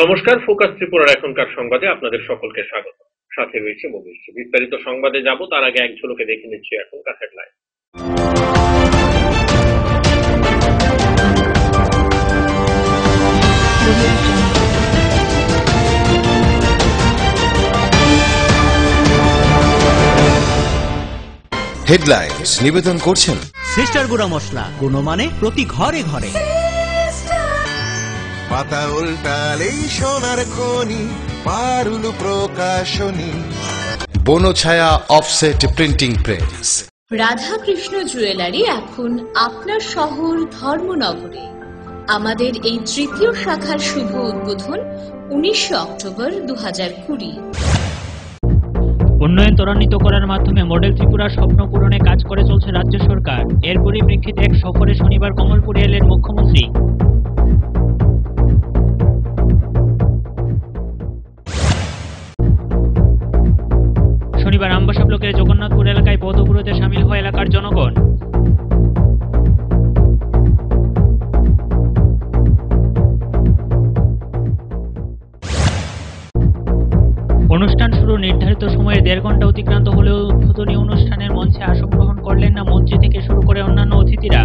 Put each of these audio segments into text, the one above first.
নমস্কার, ফোকাস ত্রিপুরার এখনকার সংবাদে আপনাদের সকলকে স্বাগত। সাথে রয়েছে মনীষ। বিস্তারিত সংবাদে যাব তার আগে এক ঝলকে দেখে নিচ্ছি এখনকার হেডলাইন। হেডলাইন্স নিবেদন করছেন সিস্টার গুঁড়া মশলা, গুণমানে প্রতি ঘরে ঘরে। পাতা উল্টালেই সোনার খনি, পারুল প্রকাশনী, Banchhaya offset printing press. Radhakrishna jewellery এখন আপনার শহর ধর্মনগরে। আমাদের এই তৃতীয় শাখার শুভ উদ্বোধন 19 অক্টোবর 2020। উন্নয়ন ত্বরান্বিত করার মাধ্যমে মডেল ত্রিপুরার স্বপ্ন পূরণে কাজ করে চলছে রাজ্য সরকার। এর পরিপ্রেক্ষিতে এক সফরে শনিবার কমলপুরে এলেন মুখ্যমন্ত্রী। শনিবার আমবাসা ব্লকের জগন্নাথপুর এলাকায় পথ অবরোধে সামিল হয় এলাকার জনগণ। অনুষ্ঠান শুরুর নির্ধারিত সময়ের 1.5 ঘন্টা অতিক্রান্ত হলেও উদ্বোধনী অনুষ্ঠানের মঞ্চে আসন গ্রহণ করলেন না মন্ত্রী থেকে শুরু করে অন্যান্য অতিথিরা।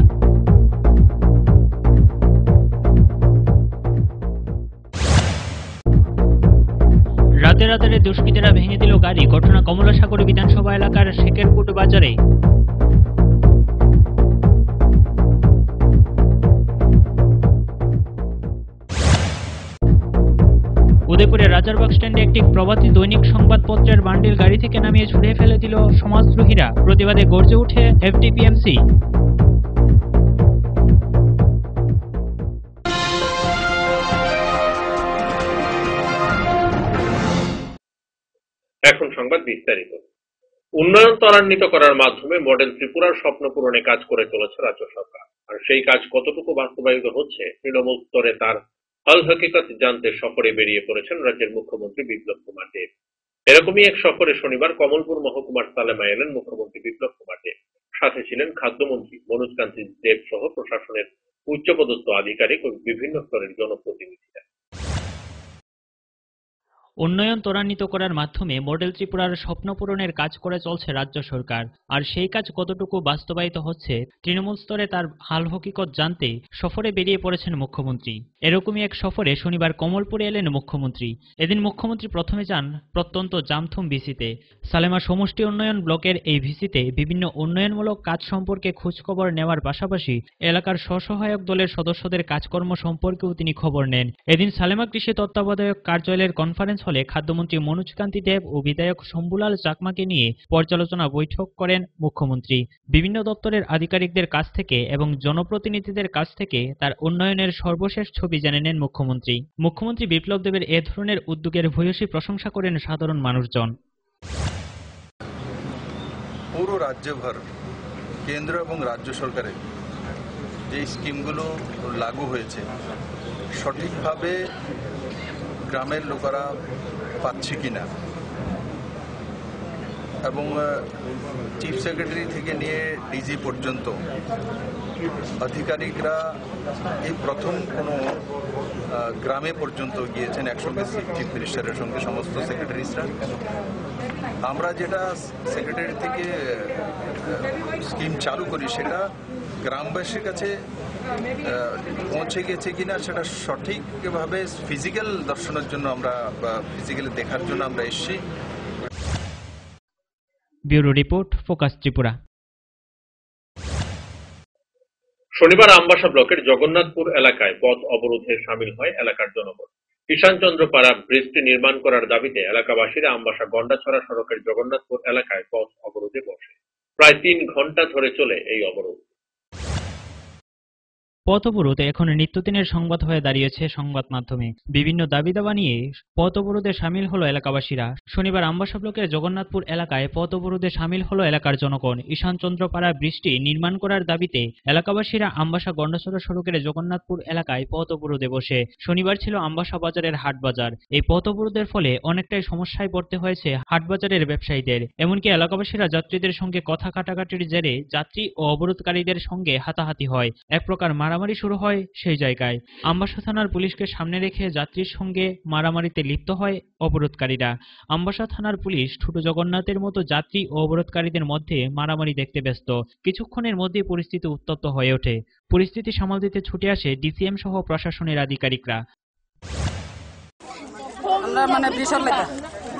রাতে রাতে দুষ্কৃতীরা ভেঙে দিল গাড়ি। ঘটনা কমলাসাগর বিধানসভা এলাকার শেখেরপুট বাজারে। উদয়পুরের রাজারবাগ স্ট্যান্ডে একটি প্রভাতী দৈনিক সংবাদপত্রের বান্ডিল গাড়ি থেকে নামিয়ে ছুড়ে ফেলে দিল সমাজদ্রোহীরা। প্রতিবাদে গর্জে ওঠে এফটিপিএমসি। এখন সংবাদ বিস্তারিত। উন্নয়ন ত্বরান্বিত করার মাধ্যমে মডেল ত্রিপুরার স্বপ্ন পূরণে কাজ করে চলেছে রাজ্য সরকার। আর সেই কাজ কতটুকু বাস্তবায়িত হচ্ছে তৃণমূল স্তরে তার হাল হকিকত জানতে সফরে বেরিয়ে পড়েছেন রাজ্যের মুখ্যমন্ত্রী বিপ্লব কুমার দেব। এরকমই এক সফরে শনিবার কমলপুর মহকুমার সালেমায় এলেন মুখ্যমন্ত্রী বিপ্লব কুমার দেব। সাথে ছিলেন খাদ্যমন্ত্রী মনোজ কান্তি দেব সহ প্রশাসনের উচ্চপদস্থ আধিকারিক ও বিভিন্ন স্তরের জনপ্রতিনিধিরা। উন্নয়ন ত্বরান্বিত করার মাধ্যমে মডেল ত্রিপুরার স্বপ্ন পূরণের কাজ করে চলছে রাজ্য সরকার। আর সেই কাজ কতটুকু বাস্তবায়িত হচ্ছে তৃণমূল স্তরে তার হাল হকিকত জানতে সফরে বেরিয়ে পড়েছেন মুখ্যমন্ত্রী। এরকমই এক সফরে শনিবার কমলপুরে এলেন মুখ্যমন্ত্রী। এদিন মুখ্যমন্ত্রী প্রথমে যান প্রত্যন্ত জামথুম ভিসিতে। সালেমা সমষ্টি উন্নয়ন ব্লকের এই ভিসিতে বিভিন্ন উন্নয়নমূলক কাজ সম্পর্কে খোঁজখবর নেওয়ার পাশাপাশি এলাকার স্বসহায়ক দলের সদস্যদের কাজকর্ম সম্পর্কেও তিনি খবর নেন। এদিন সালেমা কৃষি তত্ত্বাবধায়ক কার্যালয়ের কনফারেন্স হলে খাদ্যমন্ত্রী মনোজ কান্তি দেব ও বিধায়ক শম্ভুলাল চাকমাকে নিয়ে পর্যালোচনা বৈঠক করেন মুখ্যমন্ত্রী। বিভিন্ন দপ্তরের আধিকারিকদের কাছ থেকে এবং জনপ্রতিনিধিদের কাছ থেকে তার উন্নয়নের সর্বশেষ ছবি জেনে নেন মুখ্যমন্ত্রী। মুখ্যমন্ত্রী বিপ্লব দেবের এ ধরনের উদ্যোগের ভূয়সী প্রশংসা করেন সাধারণ মানুষজন। পুরো রাজ্যভর কেন্দ্র এবং রাজ্য সরকারের যে স্কিমগুলো লাগু হয়েছে সঠিকভাবে গ্রামের লোকেরা পাচ্ছে কিনা এবং চিফ সেক্রেটারি থেকে নিয়ে ডিজি পর্যন্ত আধিকারিকরা এই প্রথম কোনো গ্রামে পর্যন্ত গিয়েছেন একসঙ্গে চিফ মিনিস্টারের সঙ্গে সমস্ত সেক্রেটারিসরা। আমরা যেটা সেক্রেটারি থেকে স্কিম চালু করি সেটা গ্রামবাসীর কাছে পৌঁছে গেছে কিনা সেটা সঠিকভাবে ফিজিক্যাল দর্শনের জন্য আমরা ফিজিক্যালি দেখার জন্য আমরা এসেছি। Bureau report, focus Tripura. শনিবার আমবাসা ব্লকের জগন্নাথপুর এলাকায় পথ অবরোধে সামিল হয় এলাকার জনগণ। কিষানচন্দ্র পাড়া ব্রিজটি নির্মাণ করার দাবিতে এলাকাবাসীরা আমবাসা গন্ডাছড়া সড়কের জগন্নাথপুর এলাকায় পথ অবরোধে বসে। প্রায় 3 ঘন্টা ধরে চলে এই অবরোধ। পথ অবরোধ এখন নিত্যদিনের সংবাদ হয়ে দাঁড়িয়েছে সংবাদ মাধ্যমে। বিভিন্ন দাবি দাবা নিয়ে পথ অবরোধে সামিল হলো এলাকাবাসীরা। শনিবার আমবাসা ব্লকের জগন্নাথপুর এলাকায় পথ অবরোধে সামিল হলো এলাকার জনগণ। ঈশানচন্দ্রপাড়া ব্রিজটি নির্মাণ করার দাবিতে এলাকাবাসীরা আমবাসা গন্ডাছড়া সড়কের জগন্নাথপুর এলাকায় পথ অবরোধে বসে। শনিবার ছিল আমবাসা বাজারের হাট বাজার। এই পথ অবরোধের ফলে অনেকটাই সমস্যায় পড়তে হয়েছে হাট বাজারের ব্যবসায়ীদের। এমনকি এলাকাবাসীরা যাত্রীদের সঙ্গে কথা কাটাকাটির জেরে যাত্রী ও অবরোধকারীদের সঙ্গে হাতাহাতি হয়। এক প্রকার মারামারি মারামারি শুরু হয় সেই জায়গায়। আমবাসা থানার পুলিশকে সামনে রেখে যাত্রীর সঙ্গে মারামারিতে লিপ্ত হয় অবরোধকারীরা। আমবাসা থানার পুলিশ ছোট জগন্নাথের মতো যাত্রী ও অবরোধকারীদের মধ্যে মারামারি দেখতে ব্যস্ত। কিছুক্ষণের মধ্যে পরিস্থিতি উত্তপ্ত হয়ে ওঠে। পরিস্থিতি সামাল দিতে ছুটে আসে ডিসিএম সহ প্রশাসনের আধিকারিকরা। আমরা মানে ব্রিজের লেখা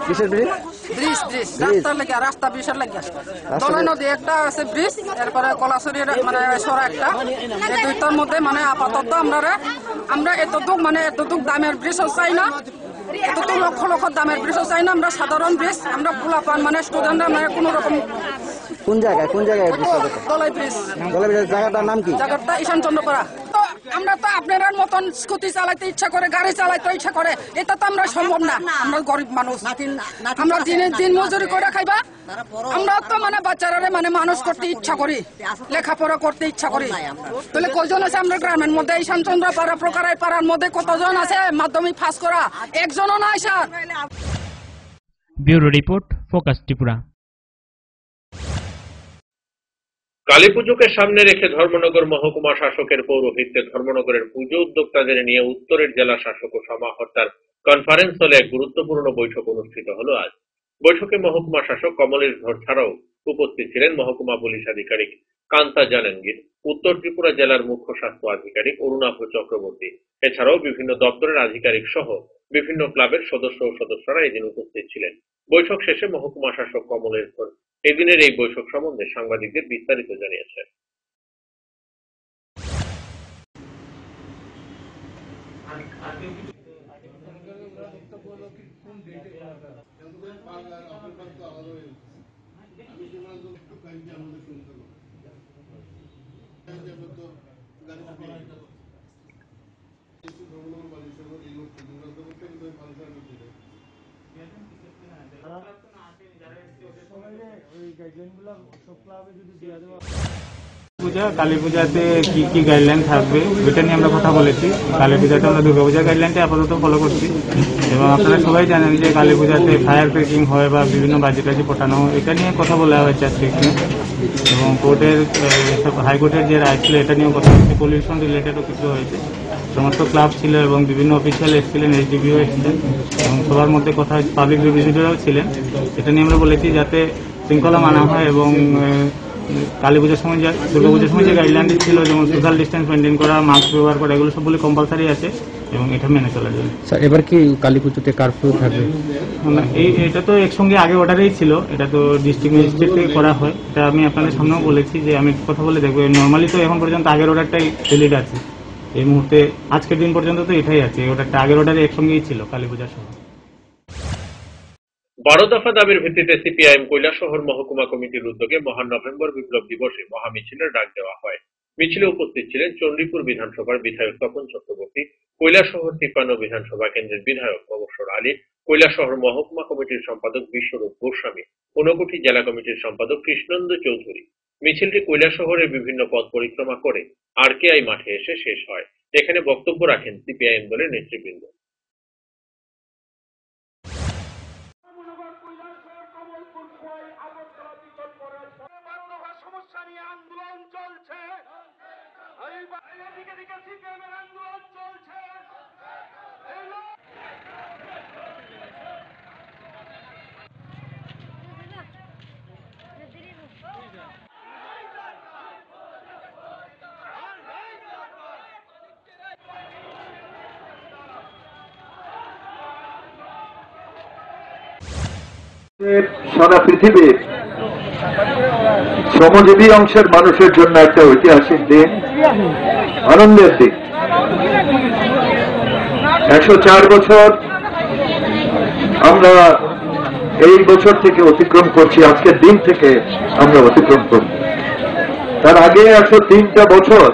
কিসের ব্রিজ? ব্রিজ রাস্তার লেখা রাস্তা ব্রিজের লেখা দলাই নদী একটা আছে ব্রিজ, এরপরে কলাছড়ির মানে সরা একটা, এই দুইটার মধ্যে মানে আপাতত আমরা এতটুক দামের ব্রিজও চাই না, এতটুক লক্ষ লক্ষ দামের ব্রিজও চাই না। আমরা সাধারণ ব্রিজ, আমরা পোলাপান মানে স্টুডেন্টরা মানে কোনো রকম। কোন জায়গায় দলাই ব্রিজ জায়গাটার নাম কি? জায়গাটা ঈশান চন্দ্রপাড়া। তো আমরা তো আপনার মতন স্কুটি চালাইতে ইচ্ছা করে, গাড়ি চালাইতে ইচ্ছা করে, এটা তো আমরা সম্ভব না। আমরা গরিব মানুষ, আমরা দিন মজুরি করে খাইবা। আমরা তো মানে বাচ্চারা মানে মানুষ করতে ইচ্ছা করি, লেখাপড়া করতে ইচ্ছা করি। তাহলে কয়জন আছে আমরা গ্রামের মধ্যে? ঈশান চন্দ্রপাড়া প্রকারাই পাড়ার মধ্যে কতজন আছে মাধ্যমিক পাস করা? একজনও নাই sir. Bureau report, focus Tripura. কালীপুজোকে সামনে রেখে ধর্মনগর মহকুমা শাসকের পৌরোহিত্যে ধর্মনগরের পুজো উদ্যোক্তাদের নিয়ে উত্তরের জেলা শাসক ও সমাহর্তার কনফারেন্স হলে এক গুরুত্বপূর্ণ বৈঠক অনুষ্ঠিত হলো আজ। বৈঠকে মহকুমা শাসক কমলেশ ধর ছাড়াও উপস্থিত ছিলেন মহকুমা পুলিশ আধিকারিক কান্তা জাহাঙ্গীর, উত্তর ত্রিপুরা জেলার মুখ্য স্বাস্থ্য আধিকারিক অরুণাভ চক্রবর্তী, এছাড়াও বিভিন্ন দপ্তরের আধিকারিক সহ বিভিন্ন ক্লাবের সদস্য ও সদস্যরা এদিন উপস্থিত ছিলেন। বৈঠক শেষে মহকুমা শাসক কমলেশ ধর এদিনের এই বৈঠক সম্বন্ধে সাংবাদিকদের বিস্তারিত জানিয়েছেন। পূজা কালী পূজাতে কি কি গাইডলাইন থাকবে এটা নিয়ে আমরা কথা বলেছি। কালী পূজাতে আমরা দুর্গা পূজার গাইডলাইনটা আপাতত ফলো করছি এবং আপনারা সবাই জানেন যে কালী পূজাতে ফায়ার ক্র্যাকিং হয় বা বিভিন্ন বাজি টাজি ফোটানো হয়, এটা নিয়ে কথা বলা হয়েছে আজকে এবং কোর্টের হাইকোর্টের যে রায় ছিল এটা নিয়েও কথা হয়েছে। পলিউশন রিলেটেডও কিছু হয়েছে। সমস্ত ক্লাব ছিল এবং বিভিন্ন অফিসিয়াল এসেছিলেন, এসডিপিও এসেছিলেন এবং সবার মধ্যে কথা হয়েছে, পাবলিক ভিজিটররাও ছিলেন। এটা নিয়ে আমরা বলেছি যাতে শৃঙ্খলা মানা হয় এবং কালী পুজোর সময় দুর্গা পুজোর সময় যে গাইডলাইন ছিল যেমন সোশ্যাল ডিস্টেন্স মেনটেন করা, মাস্ক ব্যবহার করা, এগুলো সবগুলো কম্পালসারি আছে এবং এটা মেনে চলা যাবে। স্যার এবার কি কালী পুজোতে কারফিউ থাকবে? এটা তো একসঙ্গে আগে অর্ডারেই ছিল, এটা তো ডিস্ট্রিক্ট ম্যাজিস্ট্রেট থেকে করা হয়। এটা আমি আপনাদের সামনেও বলেছি যে আমি কথা বলে দেখবো। নর্মালি তো এখন পর্যন্ত আগের অর্ডারটাই ভ্যালিড আছে। এই মুহূর্তে আজকের দিন পর্যন্ত তো এটাই আছে, অর্ডারটা আগের অর্ডারে একসঙ্গেই ছিল কালী পূজার সময়। 12 দফা দাবির ভিত্তিতে সিপিআইএম কৈলাসহর মহকুমা কমিটির উদ্যোগে মহান নভেম্বর বিপ্লব দিবসে মহামিছিলের ডাক দেওয়া হয়। মিছিলে উপস্থিত ছিলেন চণ্ডীপুর বিধানসভার বিধায়ক তপন চক্রবর্তী, কৈলাসহর 53 বিধানসভা কেন্দ্রের বিধায়ক মবস্বর আলী, কৈলাসহর মহকুমা কমিটির সম্পাদক বিশ্বরূপ গোস্বামী, ঊনকোটি জেলা কমিটির সম্পাদক কৃষ্ণেন্দু চৌধুরী। মিছিলটি কৈলাসহরের বিভিন্ন পথ পরিক্রমা করে আরকেআই মাঠে এসে শেষ হয়। এখানে বক্তব্য রাখেন সিপিআইএম দলের নেতৃবৃন্দ। সারা পৃথিবীর শ্রমজীবী অংশের মানুষের জন্য একটা ঐতিহাসিক দিন, আনন্দের দিন। 104 বছর আমরা এই বছর থেকে অতিক্রম করছি, আজকের দিন থেকে আমরা অতিক্রম করব। তার আগে 103টা বছর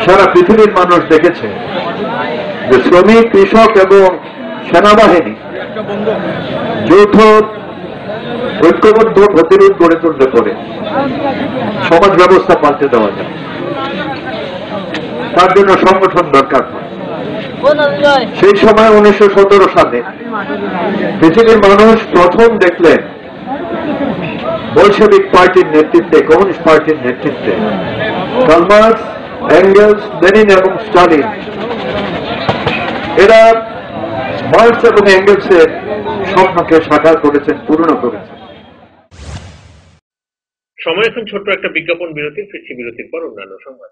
সারা পৃথিবীর মানুষ দেখেছে যে শ্রমিক, কৃষক এবং সেনাবাহিনী যৌথ ঐক্যবদ্ধ প্রতিরোধ গড়ে তুলতে পারে সমাজ ব্যবস্থা পাল্টে দেওয়া যায়। তার জন্য সংগঠন দরকার হয়। সেই সময় 1917 সালে পৃথিবীর মানুষ প্রথম দেখলেন বলশেভিক পার্টির নেতৃত্বে, কমিউনিস্ট পার্টির নেতৃত্বে কার্ল মার্কস এঙ্গেলস, লেনিন এবং স্টালিন এরা মার্কস এবং এঙ্গেলসের স্বপ্নকে সাকার করেছেন, পূর্ণ করেছেন। সময় এখন ছোট্ট একটা বিজ্ঞাপন বিরতি, ফিরছি বিরতির পর অন্যান্য সংবাদ।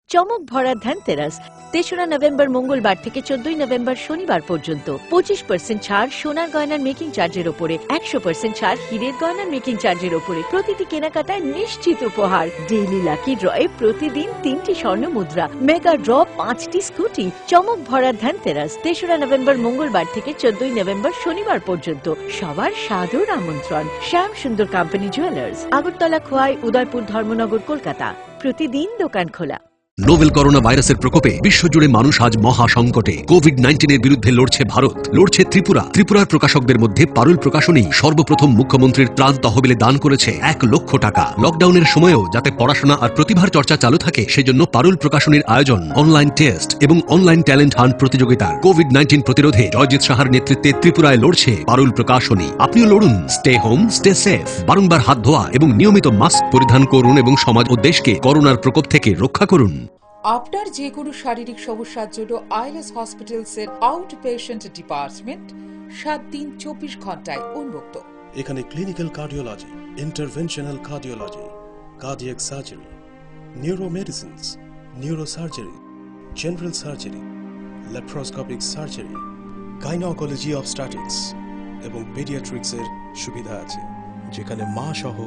চমক ভরা ধনতেরাস ৩রা নভেম্বর মঙ্গলবার থেকে ১৪ নভেম্বর শনিবার পর্যন্ত ২৫% ছাড় সোনার গয়নার মেকিং চার্জের ওপরে, ১০০% ছাড় হীরের গয়নার মেকিং চার্জের ওপরে, প্রতিটি কেনাকাটায় নিশ্চিত উপহার, ডেইলি লাকি ড্রয়ে প্রতিদিন ৩টি স্বর্ণ মুদ্রা, মেগা ড্র ৫টি স্কুটি। চমক ভরা ধনতেরাস ৩রা নভেম্বর মঙ্গলবার থেকে ১৪ নভেম্বর শনিবার পর্যন্ত। সবার সাদর আমন্ত্রণ। শ্যাম সুন্দর কোম্পানি জুয়েলার্স, আগরতলা, খোয়াই, উদয়পুর, ধর্মনগর, কলকাতা। প্রতিদিন দোকান খোলা। নোভেল করোনা ভাইরাসের প্রকোপে বিশ্বজুড়ে মানুষ আজ মহা সংকটে। কোভিড-19 বিরুদ্ধে লড়ছে ভারত, লড়ছে ত্রিপুরা। ত্রিপুরার প্রকাশকদের মধ্যে পারুল প্রকাশনী সর্বপ্রথম মুখ্যমন্ত্রীর ত্রাণ তহবিলে দান করেছে ১ লক্ষ টাকা। লকডাউনের সময়ও যাতে পড়াশোনা আর প্রতিভার চর্চা চালু থাকে সেজন্য পারুল প্রকাশনীর আয়োজন অনলাইন টেস্ট এবং অনলাইন ট্যালেন্ট হান্ট প্রতিযোগিতা। কোভিড-19 প্রতিরোধে জয়জিৎ সাহার নেতৃত্বে ত্রিপুরায় লড়ছে পারুল প্রকাশনী। আপনিও লড়ুন। Stay home, stay safe. বারংবার হাত ধোয়া এবং নিয়মিত মাস্ক পরিধান করুন এবং সমাজ ও দেশকে করোনার প্রকোপ থেকে রক্ষা করুন। আপনার যে কোনো শারীরিক সমস্যার জন্য আইএলএস হসপিটালসের আউট পেশেন্ট ডিপার্টমেন্ট 7 দিন 24 ঘন্টায় উন্মুক্ত। এখানে clinical cardiology, interventional cardiology, cardiac surgery, neuromedicines, neurosurgery, general surgery, laparoscopic surgery, gynaecology obstetrics এবং পেডিয়াট্রিক্সের সুবিধা আছে, যেখানে মা সহ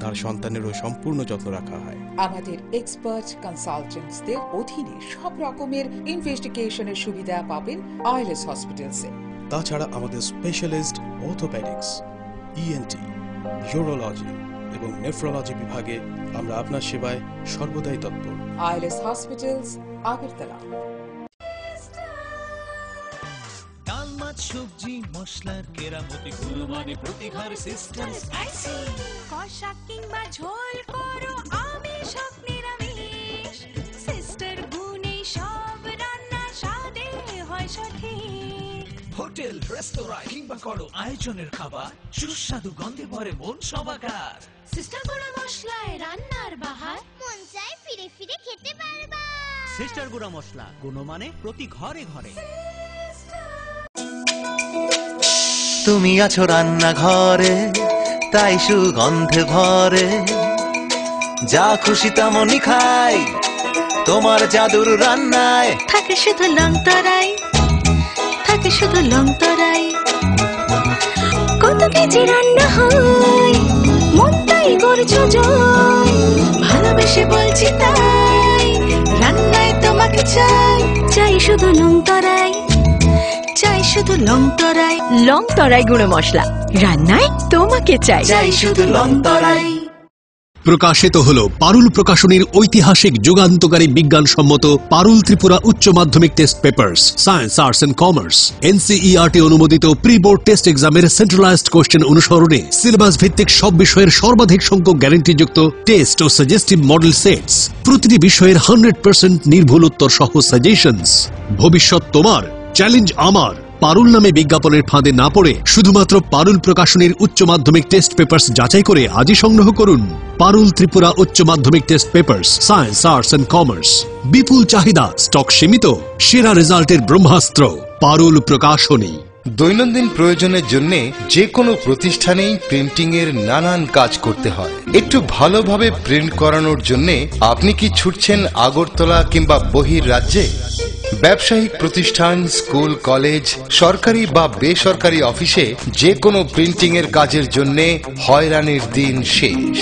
তার সন্তানেরও সম্পূর্ণ যত্ন রাখা হয়। আমাদের এক্সপার্ট কনসালটেন্টসদের অধীনে সব রকমের ইনভেস্টিগেশনের সুবিধা পাবেন আইএলএস হসপিটালসে। তাছাড়া আমাদের স্পেশালিস্ট অর্থোপেডিক্স, ইএনটি, ইউরোলজি এবং নেফ্রোলজি বিভাগে আমরা আপনার সেবায় সর্বদাই তৎপর। ILS hospitals, Agartala. ডাল, মাছ, সবজি, মশলার কেরামতি, গুণমানে প্রতিঘার সিস্টেম, কষা কিংবা ঝোল করো আমিষ হোক নিরামিষ, সিস্টার গুণে সব রান্না স্বাদে হয় সঠিক। হোটেল, রেস্তোরাঁ কিংবা করো আয়োজনের খাবার, সুস্বাদু গন্ধে ভরে মন সবাকার। সিস্টার গুঁড়া মশলায় রান্নার বাহার, মন চাই ফিরে ফিরে খেতে পারবা। সিস্টার গুঁড়া মশলা, গুণমানে প্রতি ঘরে ঘরে। তুমি আছো রান্নাঘরে, তাই সুগন্ধে ভরে, যা খুশি তেমনই খাই তোমার জাদুর রান্নায়। থাকে শুধু লং তরাই, থাকে শুধু লং তরাই, কত কেজি রান্না হয় মন তাই করছো জয়, ভালোবেসে বলছি তাই রান্নায় তোমাকে চাই, চাই শুধু লং তরাই, চাই শুধু লং তরাই। লং তরাই গুঁড়ো মশলা, রান্নায় তোমাকে চাই, চাই শুধু লং তরাই। প্রকাশিত হলো পারুল প্রকাশনীর ঐতিহাসিক যুগান্তকারী বিজ্ঞানসম্মত পারুল ত্রিপুরা উচ্চ মাধ্যমিক test papers, science, arts and commerce, NCERT অনুমোদিত প্রি বোর্ড টেস্ট এক্সামের সেন্ট্রালাইজড কোশ্চেন অনুসরণে সিলেবাস ভিত্তিক সব বিষয়ের সর্বাধিক সংখ্যক গ্যারান্টিযুক্ত টেস্ট ও সাজেস্টিভ মডেল সেটস, প্রতিটি বিষয়ের 100% নির্ভুল উত্তর সহ সাজেশনস। ভবিষ্যৎ তোমার, চ্যালেঞ্জ আমার। পারুল নামে বিজ্ঞাপনের ফাঁদে না পড়ে শুধুমাত্র পারুল প্রকাশনীর উচ্চ মাধ্যমিক টেস্ট পেপার্স যাচাই করে আজই সংগ্রহ করুন। পারুল ত্রিপুরা উচ্চ মাধ্যমিক test papers, science, arts and commerce. বিপুল চাহিদা, স্টক সীমিত, সেরা রেজাল্টের ব্রহ্মাস্ত্র পারুল প্রকাশনী। দৈনন্দিন প্রয়োজনের জন্য যে কোনো প্রতিষ্ঠানেই প্রিন্টিং এর নানান কাজ করতে হয়। একটু ভালোভাবে প্রিন্ট করানোর জন্য আপনি কি ছুটছেন আগরতলা কিংবা বহির রাজ্যে? ব্যবসায়িক প্রতিষ্ঠান, স্কুল, কলেজ, সরকারি বা বেসরকারি অফিসে যে কোনো প্রিন্টিং এর কাজের জন্য হয়রানির দিন শেষ।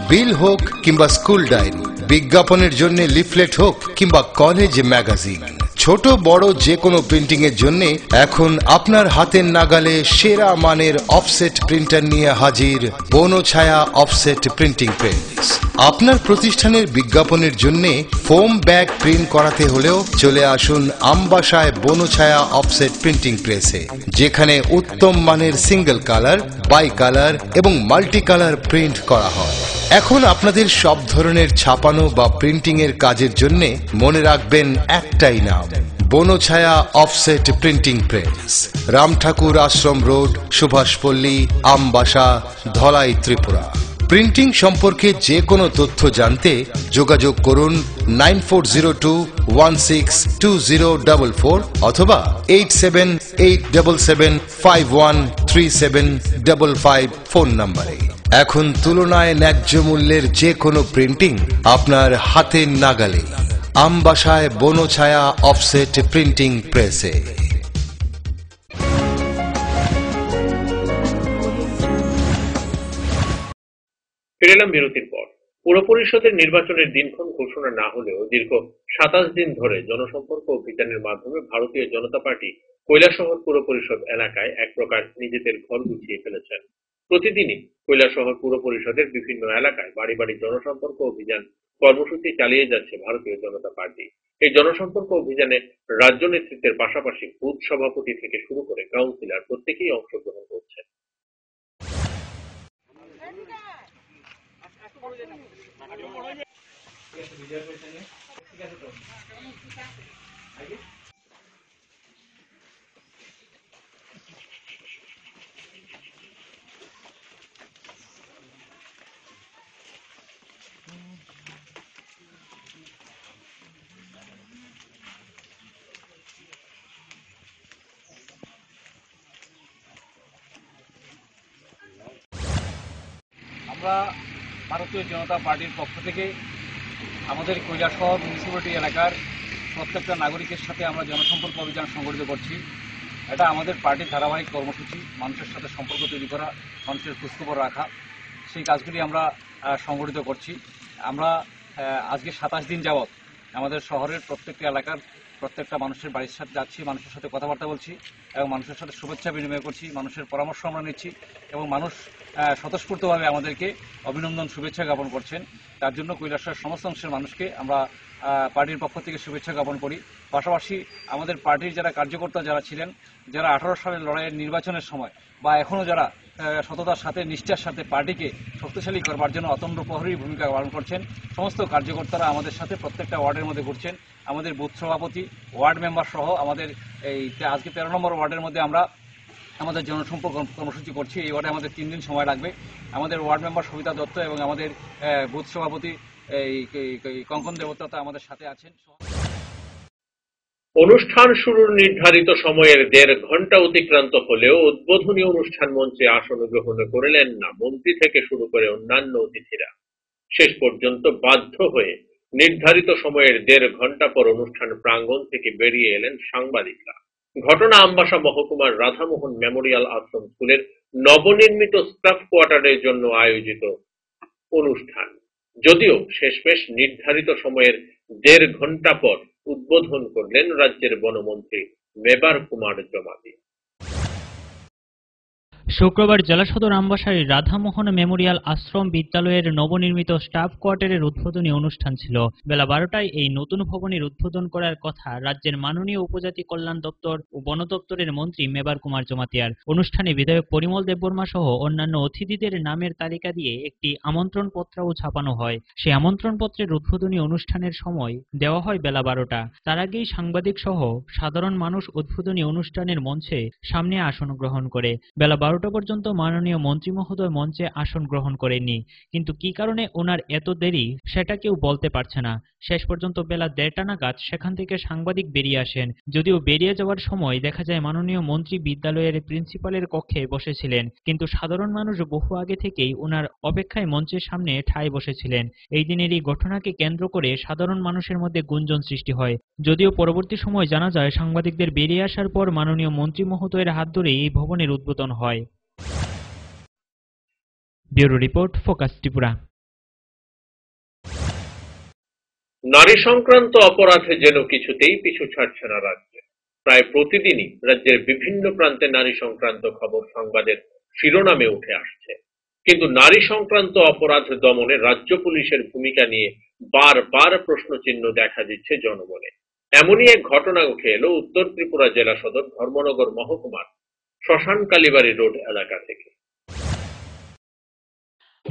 বিল হোক কিংবা স্কুল ডায়েরি, বিজ্ঞাপনের জন্য লিফলেট হোক কিংবা কলেজ ম্যাগাজিন, ছোট বড় যে কোনো প্রিন্টিং এর জন্য এখন আপনার হাতের নাগালে সেরা মানের অফসেট প্রিন্টার নিয়ে হাজির বনছায়া অফসেট প্রিন্টিং প্রেস। আপনার প্রতিষ্ঠানের বিজ্ঞাপনের জন্য ফোম ব্যাগ প্রিন্ট করাতে হলেও চলে আসুন আমবাসায় বনছায়া অফসেট প্রিন্টিং প্রেসে, যেখানে উত্তম মানের সিঙ্গেল কালার, বাই কালার এবং মাল্টি কালার প্রিন্ট করা হয়। এখন আপনাদের সব ধরনের ছাপানো বা প্রিন্টিং এর কাজের জন্য মনে রাখবেন একটাই নাম, Banchhaya offset printing press, Ramthakur Ashram road, Subhashpalli, Ambassa, Dhalai, Tripura. Printing সম্পর্কে যে কোনো তথ্য জানতে যোগাযোগ করুন 9402162044 অথবা 8787751375 ফোন নম্বরে। এখন তুলনায় ন্যায্য মূল্যের যে কোনো প্রিন্টিং আপনার হাতের নাগালে। আমবাসায় বনছায়া অফসেট প্রিন্টিং প্রেসে। ফিরে এলাম বিরতির পর। পুর পরিষদের নির্বাচনের দিনক্ষণ ঘোষণা না হলেও দীর্ঘ ২৭ দিন ধরে জনসম্পর্ক অভিযানের মাধ্যমে ভারতীয় জনতা পার্টি কৈলাসহর পুর পরিষদ এলাকায় এক প্রকার নিজেদের ঘর গুছিয়ে ফেলেছেন। প্রতিদিনই কৈলাসহর পুর পরিষদের বিভিন্ন এলাকায় বাড়ি বাড়ি জনসম্পর্ক অভিযান কর্মসূচি চালিয়ে যাচ্ছে ভারতীয় জনতা পার্টি। এই জনসম্পর্ক অভিযানে রাজ্য নেতৃত্বের পাশাপাশি বুথ সভাপতি থেকে শুরু করে কাউন্সিলর প্রত্যেকেই অংশগ্রহণ করছেন। আমরা ভারতীয় জনতা পার্টির পক্ষ থেকে আমাদের কৈলাসহর মিউনিসিপ্যালিটি এলাকার প্রত্যেকটা নাগরিকের সাথে আমরা জনসম্পর্ক অভিযান সংগঠিত করছি। এটা আমাদের পার্টির ধারাবাহিক কর্মসূচি, মানুষের সাথে সম্পর্ক তৈরি করা, মানুষের খোঁজখবর রাখা, সেই কাজগুলি আমরা সংগঠিত করছি। আমরা আজকে ২৭ দিন যাবৎ আমাদের শহরের প্রত্যেকটা এলাকার প্রত্যেকটা মানুষের বাড়ির সাথে যাচ্ছি, মানুষের সাথে কথাবার্তা বলছি এবং মানুষের সাথে শুভেচ্ছা বিনিময় করছি, মানুষের পরামর্শ আমরা নিচ্ছি এবং মানুষ স্বতঃস্ফূর্তভাবে আমাদেরকে অভিনন্দন শুভেচ্ছা জ্ঞাপন করছেন। তার জন্য কৈলাসহরের সমস্ত অংশের মানুষকে আমরা পার্টির পক্ষ থেকে শুভেচ্ছা জ্ঞাপন করি। পাশাপাশি আমাদের পার্টির যারা কার্যকর্তা যারা ছিলেন, যারা 18 সালের লড়াইয়ের নির্বাচনের সময় বা এখনও যারা সততার সাথে নিষ্ঠার সাথে পার্টিকে শক্তিশালী করবার জন্য অতন্দ্র প্রহরী ভূমিকা পালন করছেন, সমস্ত কার্যকর্তারা আমাদের সাথে প্রত্যেকটা ওয়ার্ডের মধ্যে ঘুরছেন। আমাদের বুথ সভাপতি, ওয়ার্ড মেম্বার সহ আমাদের এই আজকে 13 নম্বর ওয়ার্ডের মধ্যে আমরা আমাদের জনসম্পর্ক কর্মসূচি করছি। এই ওয়ার্ডে আমাদের 3 দিন সময় লাগবে। আমাদের ওয়ার্ড মেম্বার সবিতা দত্ত এবং আমাদের বুথ সভাপতি কঙ্কন দেবতা আমাদের সাথে আছেন। অনুষ্ঠান শুরুর নির্ধারিত সময়ের 1.5 ঘন্টা অতিক্রান্ত হলেও উদ্বোধনী অনুষ্ঠান মঞ্চে আসন গ্রহণ করলেন না মন্ত্রী থেকে শুরু করে অন্যান্য অতিথিরা। শেষ পর্যন্ত বাধ্য হয়ে নির্ধারিত সময়ের 1.5 ঘন্টা পর অনুষ্ঠান প্রাঙ্গণ থেকে বেরিয়ে এলেন সাংবাদিকরা। ঘটনা আমবাসা মহকুমার রাধামোহন মেমোরিয়াল আশ্রম স্কুলের নবনির্মিত স্টাফ কোয়ার্টারের জন্য আয়োজিত অনুষ্ঠান। যদিও শেষমেশ নির্ধারিত সময়ের 1.5 ঘন্টা পর উদ্বোধন করলেন রাজ্যের বনমন্ত্রী মেবার কুমার জমাতি। শুক্রবার জেলা সদর আমবাসার রাধামোহন মেমোরিয়াল আশ্রম বিদ্যালয়ের নবনির্মিত স্টাফ কোয়ার্টারের উদ্বোধনী অনুষ্ঠান ছিল। বেলা 12টায় এই নতুন ভবনের উদ্বোধন করার কথা রাজ্যের মাননীয় উপজাতি কল্যাণ দপ্তর ও বন দপ্তরের মন্ত্রী মেবার কুমার জমাতিয়ার। অনুষ্ঠানে বিধায়ক পরিমল দেববর্মা সহ অন্যান্য অতিথিদের নামের তালিকা দিয়ে একটি আমন্ত্রণ পত্রও ছাপানো হয়। সেই আমন্ত্রণ পত্রের উদ্বোধনী অনুষ্ঠানের সময় দেওয়া হয় বেলা 12টা। তার আগেই সাংবাদিক সহ সাধারণ মানুষ উদ্বোধনী অনুষ্ঠানের মঞ্চে সামনে আসন গ্রহণ করে। বেলা 12টা পর্যন্ত মাননীয় মন্ত্রী মহোদয় মঞ্চে আসন গ্রহণ করেননি, কিন্তু কি কারণে ওনার এত দেরি সেটা কেউ বলতে পারছে না। শেষ পর্যন্ত বেলা 1:30 নাগাদ সেখান থেকে সাংবাদিক বেরিয়ে আসেন। যদিও বেরিয়ে যাওয়ার সময় দেখা যায় মাননীয় মন্ত্রী বিদ্যালয়ের প্রিন্সিপালের কক্ষে বসেছিলেন, কিন্তু সাধারণ মানুষ বহু আগে থেকেই ওনার অপেক্ষায় মঞ্চের সামনে ঠায় বসেছিলেন। এই দিনের এই ঘটনাকে কেন্দ্র করে সাধারণ মানুষের মধ্যে গুঞ্জন সৃষ্টি হয়। যদিও পরবর্তী সময় জানা যায় সাংবাদিকদের বেরিয়ে আসার পর মাননীয় মন্ত্রী মহোদয়ের হাত ধরে এই ভবনের উদ্বোধন হয়। Bureau report, focus Tripura. নারী সংক্রান্ত অপরাধে যেন কিছুতেই পিছু ছাড়ছে না রাজ্য। প্রায় প্রতিদিনই রাজ্যের বিভিন্ন প্রান্তে নারী সংক্রান্ত খবর সংবাদের শিরোনামে উঠে আসছে, কিন্তু নারী সংক্রান্ত অপরাধ দমনে রাজ্য পুলিশের ভূমিকা নিয়ে বারবার প্রশ্নচিহ্ন দেখা দিচ্ছে জনমনে। এমনই এক ঘটনা উঠে এলো উত্তর ত্রিপুরা জেলা সদর ধর্মনগর মহকুমার শ্মশান কালীবাড়ি রোড এলাকা থেকে।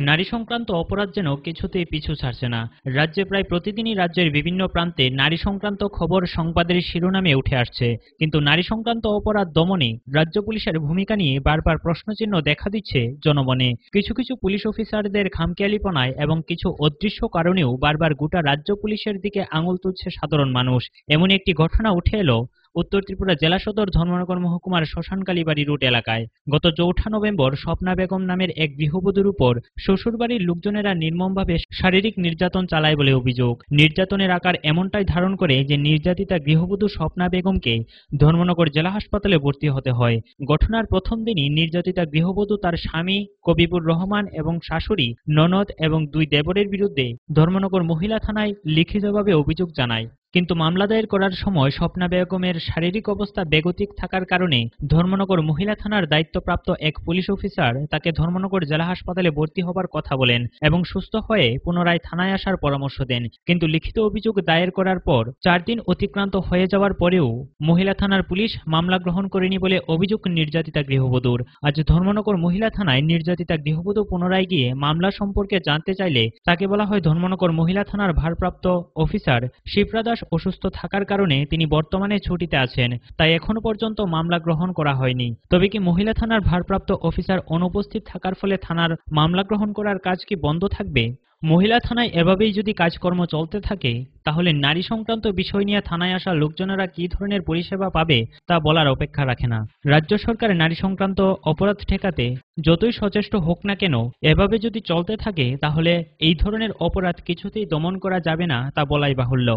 নারী সংক্রান্ত অপরাধ যেন কিছুতেই পিছু ছাড়ছে না। রাজ্যে প্রায় প্রতিদিনই রাজ্যের বিভিন্ন প্রান্তে নারী সংক্রান্ত খবর সংবাদের শিরোনামে উঠে আসছে, কিন্তু নারী সংক্রান্ত অপরাধ দমনে রাজ্য পুলিশের ভূমিকা নিয়ে বারবার প্রশ্নচিহ্ন দেখা দিচ্ছে জনমনে। কিছু কিছু পুলিশ অফিসারদের খামখেয়ালিপনায় এবং কিছু অদৃশ্য কারণেও বারবার গোটা রাজ্য পুলিশের দিকে আঙুল তুলছে সাধারণ মানুষ। এমন একটি ঘটনা উঠে এলো উত্তর ত্রিপুরা জেলা সদর ধর্মনগর মহকুমার শ্মশানকালীবাড়ি রুট এলাকায়। গত 4 নভেম্বর স্বপ্না বেগম নামের এক গৃহবধূর উপর শ্বশুরবাড়ির লোকজনেরা নির্মমভাবে শারীরিক নির্যাতন চালায় বলে অভিযোগ। নির্যাতনের আকার এমনটাই ধারণ করে যে নির্যাতিতা গৃহবধূ স্বপ্না বেগমকে ধর্মনগর জেলা হাসপাতালে ভর্তি হতে হয়। ঘটনার প্রথম দিনই নির্যাতিতা গৃহবধূ তার স্বামী কবিবুর রহমান এবং শাশুড়ি, ননদ এবং 2 দেবরের বিরুদ্ধে ধর্মনগর মহিলা থানায় লিখিতভাবে অভিযোগ জানায়। কিন্তু মামলা দায়ের করার সময় স্বপ্না বেগমের শারীরিক অবস্থা বেগতিক থাকার কারণে ধর্মনগর মহিলা থানার দায়িত্বপ্রাপ্ত এক পুলিশ অফিসার তাকে ধর্মনগর জেলা হাসপাতালে ভর্তি হবার কথা বলেন এবং সুস্থ হয়ে পুনরায় থানায় আসার পরামর্শ দেন। কিন্তু লিখিত অভিযোগ দায়ের করার পর 4 দিন অতিক্রান্ত হয়ে যাওয়ার পরেও মহিলা থানার পুলিশ মামলা গ্রহণ করেনি বলে অভিযোগ নির্যাতিতা গৃহবধূর। আজ ধর্মনগর মহিলা থানায় নির্যাতিতা গৃহবধূ পুনরায় গিয়ে মামলা সম্পর্কে জানতে চাইলে তাকে বলা হয় ধর্মনগর মহিলা থানার ভারপ্রাপ্ত অফিসার শিপ্রা দাস অসুস্থ থাকার কারণে তিনি বর্তমানে ছুটিতে আছেন, তাই এখনো পর্যন্ত মামলা গ্রহণ করা হয়নি। তবে কি মহিলা থানার ভারপ্রাপ্ত অফিসার অনুপস্থিত থাকার ফলে থানার মামলা গ্রহণ করার কাজ কি বন্ধ থাকবে? মহিলা থানায় এভাবেই যদি কাজকর্ম চলতে থাকে তাহলে নারী সংক্রান্ত বিষয় নিয়ে থানায় আসা লোকজনেরা কি ধরনের পরিষেবা পাবে তা বলার অপেক্ষা রাখে না। রাজ্য সরকার নারী সংক্রান্ত অপরাধ ঠেকাতে যতই সচেষ্ট হোক না কেন এভাবে যদি চলতে থাকে তাহলে এই ধরনের অপরাধ কিছুতেই দমন করা যাবে না তা বলাই বাহুল্য।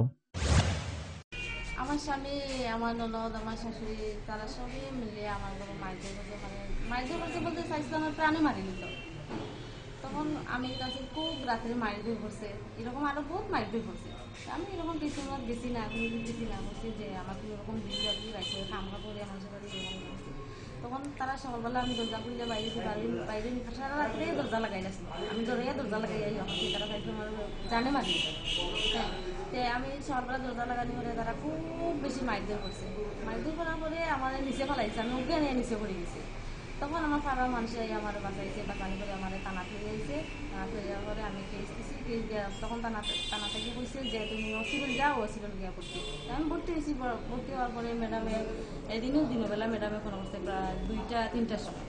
আমার স্বামী, আমার ননদ, আমার শাশুড়ি তারা সবই মিলে আমার বাবা মাইদের বলতে চাইছিল আমার প্রাণে মারি নিত। তখন আমি কাছে খুব রাত্রে মারিদুর করছে, এরকম আরো বহুত মারিদুর করছে। আমি এরকম কিছু বেশি না বলছি যে আমাকে এরকম দিদি রাখছে খামখা করে আমার সাথে এরকম করছে। তখন তারা সকালবেলা আমি দরজা খুললে বাইরে সারা রাত্রে দরজা লাগাই আসছিল। আমি দরজা লাগাই তারা আমার জানে মারি। হ্যাঁ, আমি সকালবেলা দরজা লাগানি করে তারা খুব বেশি মারধর করছে। মারধর করার পরে আমার নিচে ফেলাইছে, আমি ওকে নিয়ে নিচে পড়ে গেছি। তখন আমার পাড়ার মানুষ আমার বাঁচাইছে, বাঁচানি করে আমার টানা ফিরে গেছে। টানা ফিরে যাওয়ার পরে আমি কেস দিছি, কেস দেওয়া তখন টানা থেকে বলছে যে তুমি হসপিটাল যাও, হসপিটাল গিয়ে ভর্তি। আমি ভর্তি হয়েছি। ভর্তি হওয়ার পরে ম্যাডামে দিনবেলা ম্যাডামে ফোন করছে প্রায় 2টা-3টার সময়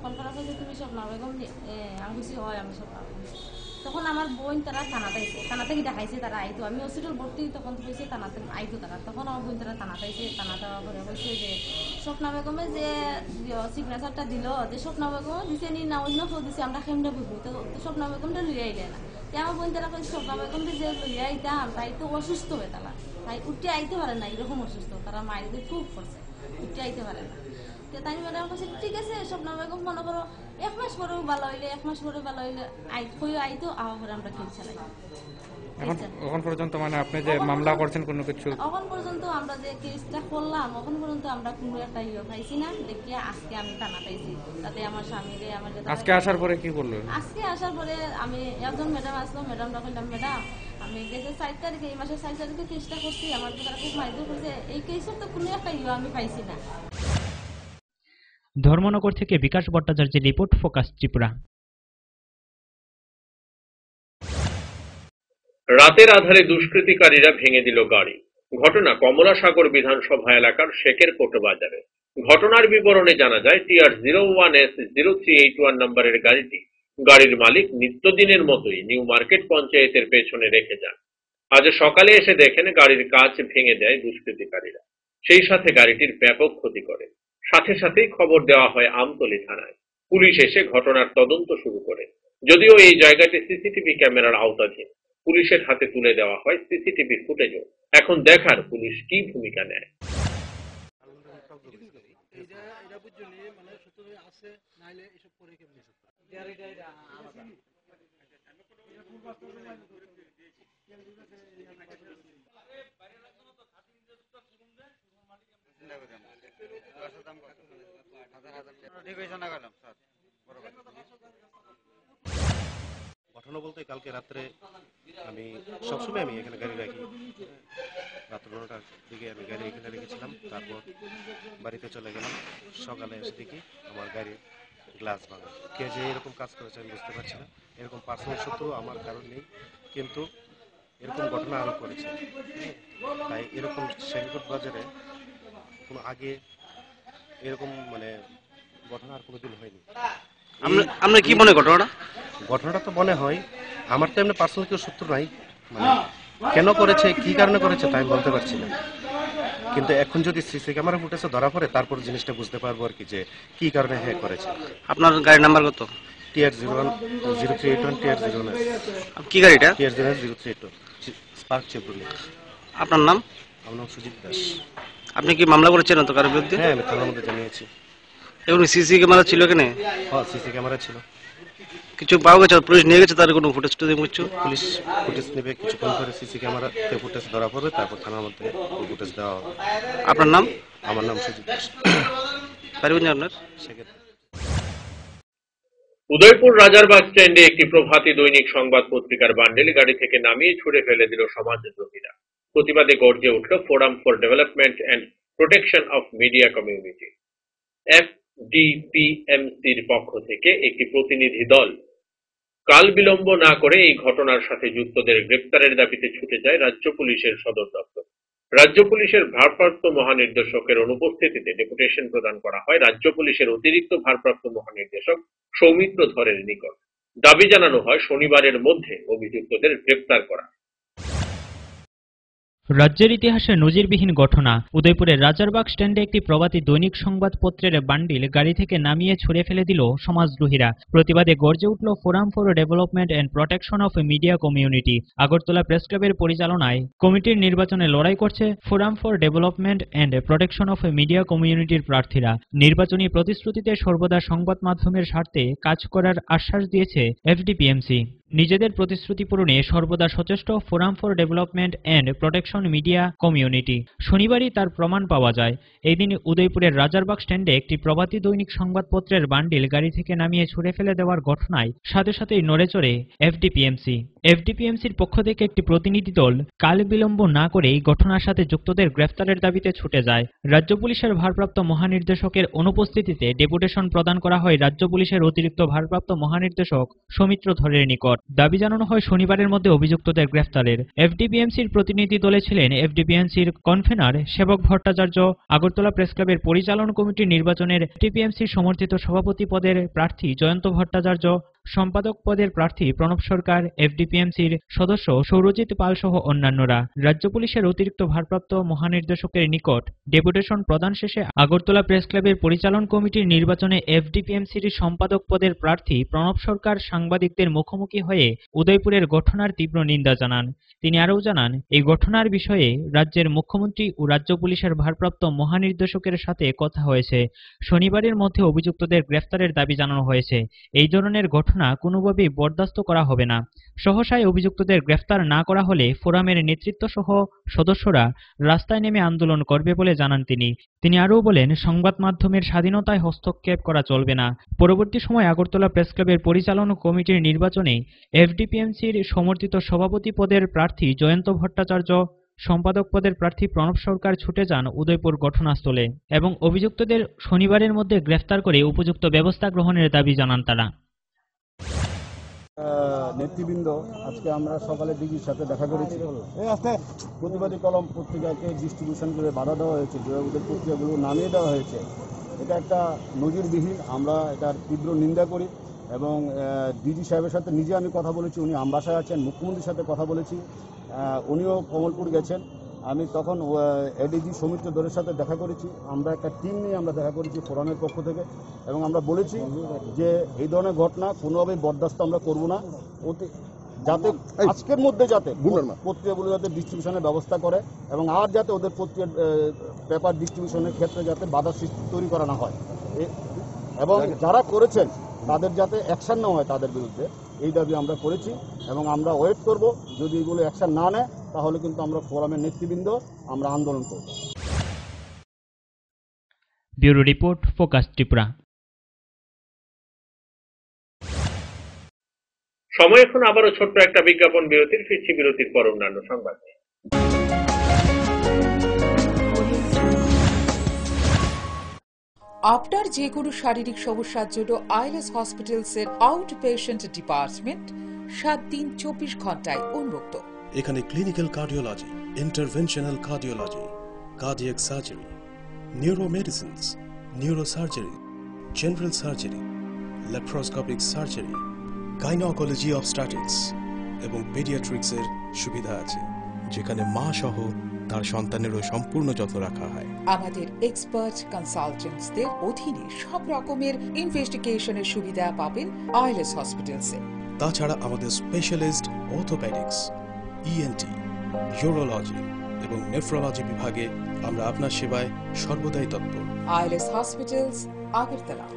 ফোন করা হয়েছে তুমি স্বপ্না বেগম। আমি বলছি হয় আমি স্বপ্না বেগম। তখন আমার বোন তারা থানা থেকে দেখাইছে তারা আইতো। আমি হসপিটাল ভর্তি তখন হয়েছে থানাতে আইতো তারা। তখন আমার বোন তারা থানা পাইছে। থানা দেওয়ার পরে বলছে যে স্বপ্না বেগমে যে সিগনেচারটা দিল যে স্বপ্না বেগম দিছে নি না অন্য কেউ দিছে, আমরা কেমনে বুঝবো? তো স্বপ্না বেগমটা লইয়া আইলে না। আমার বোন তারা কইছে স্বপ্না বেগমটা যে লইয়া আইতাম তাই তো অসুস্থ হয়ে তারা, তাই উঠতে আইতে পারে না, এরকম অসুস্থ। তারা মায়ের খুব করছে, উঠতে আইতে পারে না। তাই ম্যাডাম বলছে ঠিক আছে স্বপ্না বেগম মনে করো 1 মাস পরেও ভালো হইলে 1 মাস পরে ভালো হইলে আইতো আবার পরে আমরা কেস চালাই। এখন পর্যন্ত মানে আপনি যে মামলা করছেন কোনো কিছু এখন পর্যন্ত আমরা যে কেসটা করলাম এখন পর্যন্ত আমরা কোনো একটা পাইছি না। দেখিয়ে আজকে আমি টানা পাইছি, তাতে আমার স্বামীরে আমার আজকে আসার পরে কি করলেন? আজকে আসার পরে আমি একজন ম্যাডাম আসলো, ম্যাডামরা কইলাম ম্যাডাম আমি গেছে 4 তারিখে এই মাসের 4 তারিখে কেসটা করছি, আমার তো তারা খুব মাইদুর করছে, এই কেসের তো কোনো একটা আমি পাইছি না। ধর্মনগর থেকে বিকাশ ভট্টাচার্যের রিপোর্ট, ফোকাস ত্রিপুরা। রাতের আধারে দুষ্কৃতিকারীরা ভেঙে দিল গাড়ি। ঘটনা কমলাসাগর বিধানসভা এলাকার শেখেরকোট বাজারে। ঘটনার বিবরণে জানা যায় TR 01S0381 নম্বরের গাড়িটি গাড়ির মালিক নিত্যদিনের মতোই নিউ মার্কেট পঞ্চায়েতের পেছনে রেখে যান। আজ সকালে এসে দেখেন গাড়ির কাঁচ ভেঙে দেয় দুষ্কৃতিকারীরা, সেই সাথে গাড়িটির ব্যাপক ক্ষতি করে। সাথে সাথেই খবর দেওয়া হয় আমতলী থানায়। পুলিশ এসে ঘটনার তদন্ত শুরু করে। যদিও এই জায়গাটি সিসিটিভি ক্যামেরার আওতাধীন, পুলিশের হাতে তুলে দেওয়া হয় সিসিটিভি ফুটেজও। এখন দেখার পুলিশ কি ভূমিকা নেয়। ঘটনা বলতে কালকে রাত্রে আমি সবসময় এখানে গাড়ি রাখি, রাত্র 9টার দিকে আমি গাড়ি এখানে রেখেছিলাম। তারপর বাড়িতে চলে গেলাম। সকালে এসে দেখি আমার গাড়ি গ্লাস ভাঙা। কে যে এরকম কাজ করেছে আমি বুঝতে পারছি না। এরকম পার্সোনাল শত্রু আমার কারণ নেই, কিন্তু এরকম ঘটনা আরও করেছে। তাই এরকম শেরপুর বাজারে কোনো আগে এরকম মানে ঘটনা আর কোনোদিন হয়নি। আমরা কি মনে ঘটনাটা তো মনে হয় আমার তো এমনি পার্সোনাল কেউ শত্রু নাই, মানে কেন করেছে কি কারণে করেছে তাই বলতে পারছি না, কিন্তু এখন যদি সিসি ক্যামেরা ফুটেজে ধরা পড়ে তারপর জিনিসটা বুঝতে পারবো আর কি যে কি কারণে হ্যাঁ করেছে। আপনার গাড়ির নাম্বার কত? TR01 TR01 কি গাড়িটা? TR01 032 spark চেভরোলেট। আপনার নাম? আমার নাম সুজিত দাস। আপনি কি মামলা করেছেন তো কারোর বিরুদ্ধে? হ্যাঁ, আমি থানার মধ্যে জানিয়েছি। এবং সিসি ক্যামেরা ছিল এখানে? হ্যাঁ, সিসি ক্যামেরা ছিল। কিছু পাওয়া গেছে? পুলিশ নিয়ে গেছে তার কোনো ফুটেজ টুটেজ? পুলিশ ফুটেজ নেবে, কিছুক্ষণ পরে সিসি ক্যামেরাতে ফুটেজ ধরা পড়বে, তারপর থানার মধ্যে ফুটেজ দেওয়া হবে। আপনার নাম? আমার নাম সুজিত দাস। পারবেন আপনার? উদয়পুর রাজারবাগ স্ট্যান্ডে একটি প্রভাতী দৈনিক সংবাদ পত্রিকার বান্ডেল গাড়ি থেকে নামিয়ে ছুড়ে ফেলে দিল সমাজদ্রোহীরা। প্রতিবাদে গর্জে উঠল forum for development and protection of media community. FDPMCর পক্ষ থেকে একটি প্রতিনিধি দল কাল বিলম্ব না করে এই ঘটনার সাথে যুক্তদের গ্রেপ্তারের দাবিতে ছুটে যায় রাজ্য পুলিশের সদর দপ্তর। রাজ্য পুলিশের ভারপ্রাপ্ত মহানির্দেশকের অনুপস্থিতিতে ডেপুটেশন প্রদান করা হয় রাজ্য পুলিশের অতিরিক্ত ভারপ্রাপ্ত মহানির্দেশক সৌমিত্র ধরের নিকট। দাবি জানানো হয় শনিবারের মধ্যে অভিযুক্তদের গ্রেপ্তার করা। রাজ্যের ইতিহাসে নজিরবিহীন ঘটনা। উদয়পুরের রাজারবাগ স্ট্যান্ডে একটি প্রভাতী দৈনিক সংবাদপত্রের বান্ডিল গাড়ি থেকে নামিয়ে ছুড়ে ফেলে দিল সমাজদ্রোহীরা। প্রতিবাদে গর্জে উঠল forum for development and protection of media community. Agartala press ক্লাবের পরিচালনায় কমিটির নির্বাচনে লড়াই করছে forum for development and protection of media কমিউনিটির প্রার্থীরা। নির্বাচনী প্রতিশ্রুতিতে সর্বদা সংবাদ মাধ্যমের স্বার্থে কাজ করার আশ্বাস দিয়েছে FDPMC। নিজেদের প্রতিশ্রুতি পূরণে সর্বদা সচেষ্ট forum for development and protection media community. শনিবারই তার প্রমাণ পাওয়া যায়। এই দিন উদয়পুরের রাজারবাগ স্ট্যান্ডে একটি প্রভাতী দৈনিক সংবাদপত্রের বান্ডিল গাড়ি থেকে নামিয়ে ছুড়ে ফেলে দেওয়ার ঘটনায় সাথে সাথেই নড়ে চড়ে FDPMC। FDPMCর পক্ষ থেকে একটি প্রতিনিধি দল কাল বিলম্ব না করে এই ঘটনার সাথে যুক্তদের গ্রেফতারের দাবিতে ছুটে যায়। রাজ্য পুলিশের ভারপ্রাপ্ত মহানির্দেশকের অনুপস্থিতিতে ডেপুটেশন প্রদান করা হয় রাজ্য পুলিশের অতিরিক্ত ভারপ্রাপ্ত মহানির্দেশক সৌমিত্র ধরের নিকট। দাবি জানানো হয় শনিবারের মধ্যে অভিযুক্তদের গ্রেফতারের। FDPMCর প্রতিনিধি দলে ছিলেন FDPMCর কনভেনার সেবক ভট্টাচার্য, আগরতলা প্রেস ক্লাবের পরিচালন কমিটির নির্বাচনের FDPMCর সমর্থিত সভাপতি পদের প্রার্থী জয়ন্ত ভট্টাচার্য, সম্পাদক পদের প্রার্থী প্রণব সরকার, FDPMCর সদস্য সৌরজিৎ পাল সহ অন্যান্যরা। রাজ্য পুলিশের অতিরিক্ত ভারপ্রাপ্ত মহানির্দেশকের নিকট ডেপুটেশন প্রদান শেষে আগরতলা প্রেস ক্লাবের পরিচালন কমিটির নির্বাচনে FDPMCর সম্পাদক পদের প্রার্থী প্রণব সরকার সাংবাদিকদের মুখোমুখি হয়ে উদয়পুরের ঘটনার তীব্র নিন্দা জানান। তিনি আরও জানান, এই ঘটনার বিষয়ে রাজ্যের মুখ্যমন্ত্রী ও রাজ্য পুলিশের ভারপ্রাপ্ত মহানির্দেশকের সাথে কথা হয়েছে। শনিবারের মধ্যে অভিযুক্তদের গ্রেফতারের দাবি জানানো হয়েছে। এই ধরনের ঘটনা কোনোভাবেই বরদাস্ত করা হবে না। সহসায় অভিযুক্তদের গ্রেফতার না করা হলে ফোরামের নেতৃত্ব সহ সদস্যরা রাস্তায় নেমে আন্দোলন করবে বলে জানান তিনি। তিনি আরও বলেন, সংবাদ মাধ্যমের স্বাধীনতায় হস্তক্ষেপ করা চলবে না। পরবর্তী সময় আগরতলা প্রেস ক্লাবের পরিচালনা কমিটির নির্বাচনে FDPMCর সমর্থিত সভাপতি পদের প্রার্থী জয়ন্ত ভট্টাচার্য, সম্পাদক পদের প্রার্থী প্রণব সরকার ছুটে যান উদয়পুর ঘটনাস্থলে এবং অভিযুক্তদের শনিবারের মধ্যে গ্রেফতার করে উপযুক্ত ব্যবস্থা গ্রহণের দাবি জানান তারা। নেতৃবৃন্দ, আজকে আমরা সকালে ডিজির সাথে দেখা করেছি। প্রতিবাদী কলম পত্রিকাকে ডিস্ট্রিবিউশন করে বাধা দেওয়া হয়েছে, ওদের পত্রিকাগুলো নামিয়ে দেওয়া হয়েছে। এটা একটা নজিরবিহীন, আমরা এটার তীব্র নিন্দা করি এবং ডিজি সাহেবের সাথে নিজে আমি কথা বলেছি, উনি আমবাসায় আছেন, মুখ্যমন্ত্রীর সাথে কথা বলেছি, উনিও কমলপুর গেছেন। আমি তখন এডিজি সৌমিত্র ধরের সাথে দেখা করেছি। আমরা একটা টিম নিয়ে আমরা দেখা করেছি ফোরামের পক্ষ থেকে এবং আমরা বলেছি যে এই ধরনের ঘটনা কোনোভাবেই বরদাস্ত আমরা করব না, যাতে আজকের মধ্যে যাতে পত্রিকাগুলো যাতে ডিস্ট্রিবিউশনের ব্যবস্থা করে এবং আর যাতে ওদের পত্রিকা পেপার ডিস্ট্রিবিউশনের ক্ষেত্রে যাতে বাধা সৃষ্টি তৈরি করা না হয় এবং যারা করেছেন তাদের যাতে অ্যাকশন নেওয়া হয় তাদের বিরুদ্ধে, এই দাবি আমরা করেছি এবং আমরা ওয়েট করব। যদি এগুলো অ্যাকশন না নেয় তাহলে কিন্তু আমরা ফোরামের নেতৃবৃন্দ আমরা আন্দোলন করব। Bureau report, focus Tripura. সময় এখন আবারও ছোট্ট একটা বিজ্ঞাপন বিরতির। ফিরছি বিরতির পর অন্যান্য সংবাদ। আপনার যে কোনো শারীরিক সমস্যার জন্য আইএলএস হসপিটালসের আউট পেশেন্ট ডিপার্টমেন্ট 7 দিন 24 ঘন্টায় উন্মুক্ত। এখানে clinical cardiology, interventional cardiology, cardiac surgery, neuromedicines, neurosurgery, general surgery, laparoscopic surgery, gynaecology obstetrics এবং পেডিয়াট্রিক্সের সুবিধা আছে, যেখানে মা সহ তার সন্তানেরও সম্পূর্ণ যত্ন রাখা হয়। আমাদের এক্সপার্ট কনসালটেন্টসদের অধীনে সব রকমের ইনভেস্টিগেশনের সুবিধা পাবেন আইএলএস হসপিটালসে। তাছাড়া আমাদের স্পেশালিস্ট অর্থোপেডিক্স, ইএনটি, ইউরোলজি এবং নেফ্রোলজি বিভাগে আমরা আপনার সেবায় সর্বদাই তৎপর। ILS hospitals, Agartala.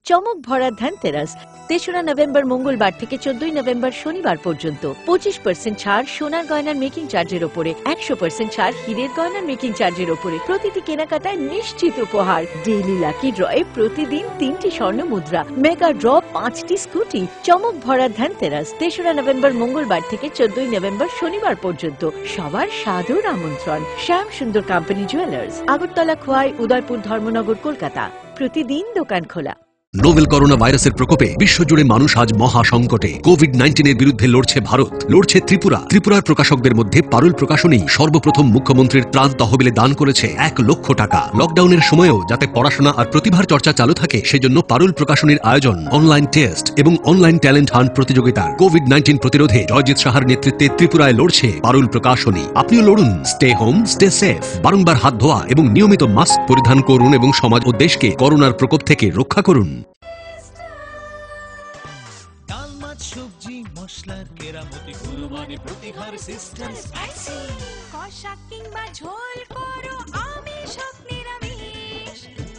চমক ভরা ধনতেরাস 3রা নভেম্বর মঙ্গলবার থেকে 14ই নভেম্বর শনিবার পর্যন্ত 25% ছাড় সোনার গয়নার মেকিং চার্জের উপরে, 100% ছাড় হীরের গয়নার মেকিং চার্জের উপরে। প্রতিটি কেনাকাটায় নিশ্চিত উপহার। ডেইলি লাকি ড্রয়ে প্রতিদিন 3টি স্বর্ণ মুদ্রা, মেগা ড্র 5টি স্কুটি। চমক ভরা ধনতেরাস 3রা নভেম্বর মঙ্গলবার থেকে 14ই নভেম্বর শনিবার পর্যন্ত। সবার সাদর আমন্ত্রণ। শ্যাম সুন্দর কোম্পানি জুয়েলার্স, আগরতলা, খোয়াই, উদয়পুর, ধর্মনগর, কলকাতা। প্রতিদিন দোকান খোলা। নোভেল করোনা ভাইরাসের প্রকোপে বিশ্বজুড়ে মানুষ আজ মহা সংকটে। কোভিড-19 এর বিরুদ্ধে লড়ছে ভারত, লড়ছে ত্রিপুরা। ত্রিপুরার প্রকাশকদের মধ্যে পারুল প্রকাশনী সর্বপ্রথম মুখ্যমন্ত্রীর ত্রাণ তহবিলে দান করেছে 1 লক্ষ টাকা। লকডাউনের সময়েও যাতে পড়াশোনা আর প্রতিভার চর্চা চালু থাকে, সেজন্য পারুল প্রকাশনীর আয়োজন অনলাইন টেস্ট এবং অনলাইন ট্যালেন্ট হান্ট প্রতিযোগিতার। কোভিড-19 প্রতিরোধে জয়জিৎ সাহার নেতৃত্বে ত্রিপুরায় লড়ছে পারুল প্রকাশনী। আপনিও লড়ুন। Stay home, stay safe. বারংবার হাত ধোয়া এবং নিয়মিত মাস্ক পরিধান করুন এবং সমাজ ও দেশকে করোনার প্রকোপ থেকে রক্ষা করুন। সবজি মশলার কেরামতি গুণমানে প্রতিহার সিস্টেম স্পাইসি। কষা কিংবা ঝোল করো আমিষ হোক নিরামিষ,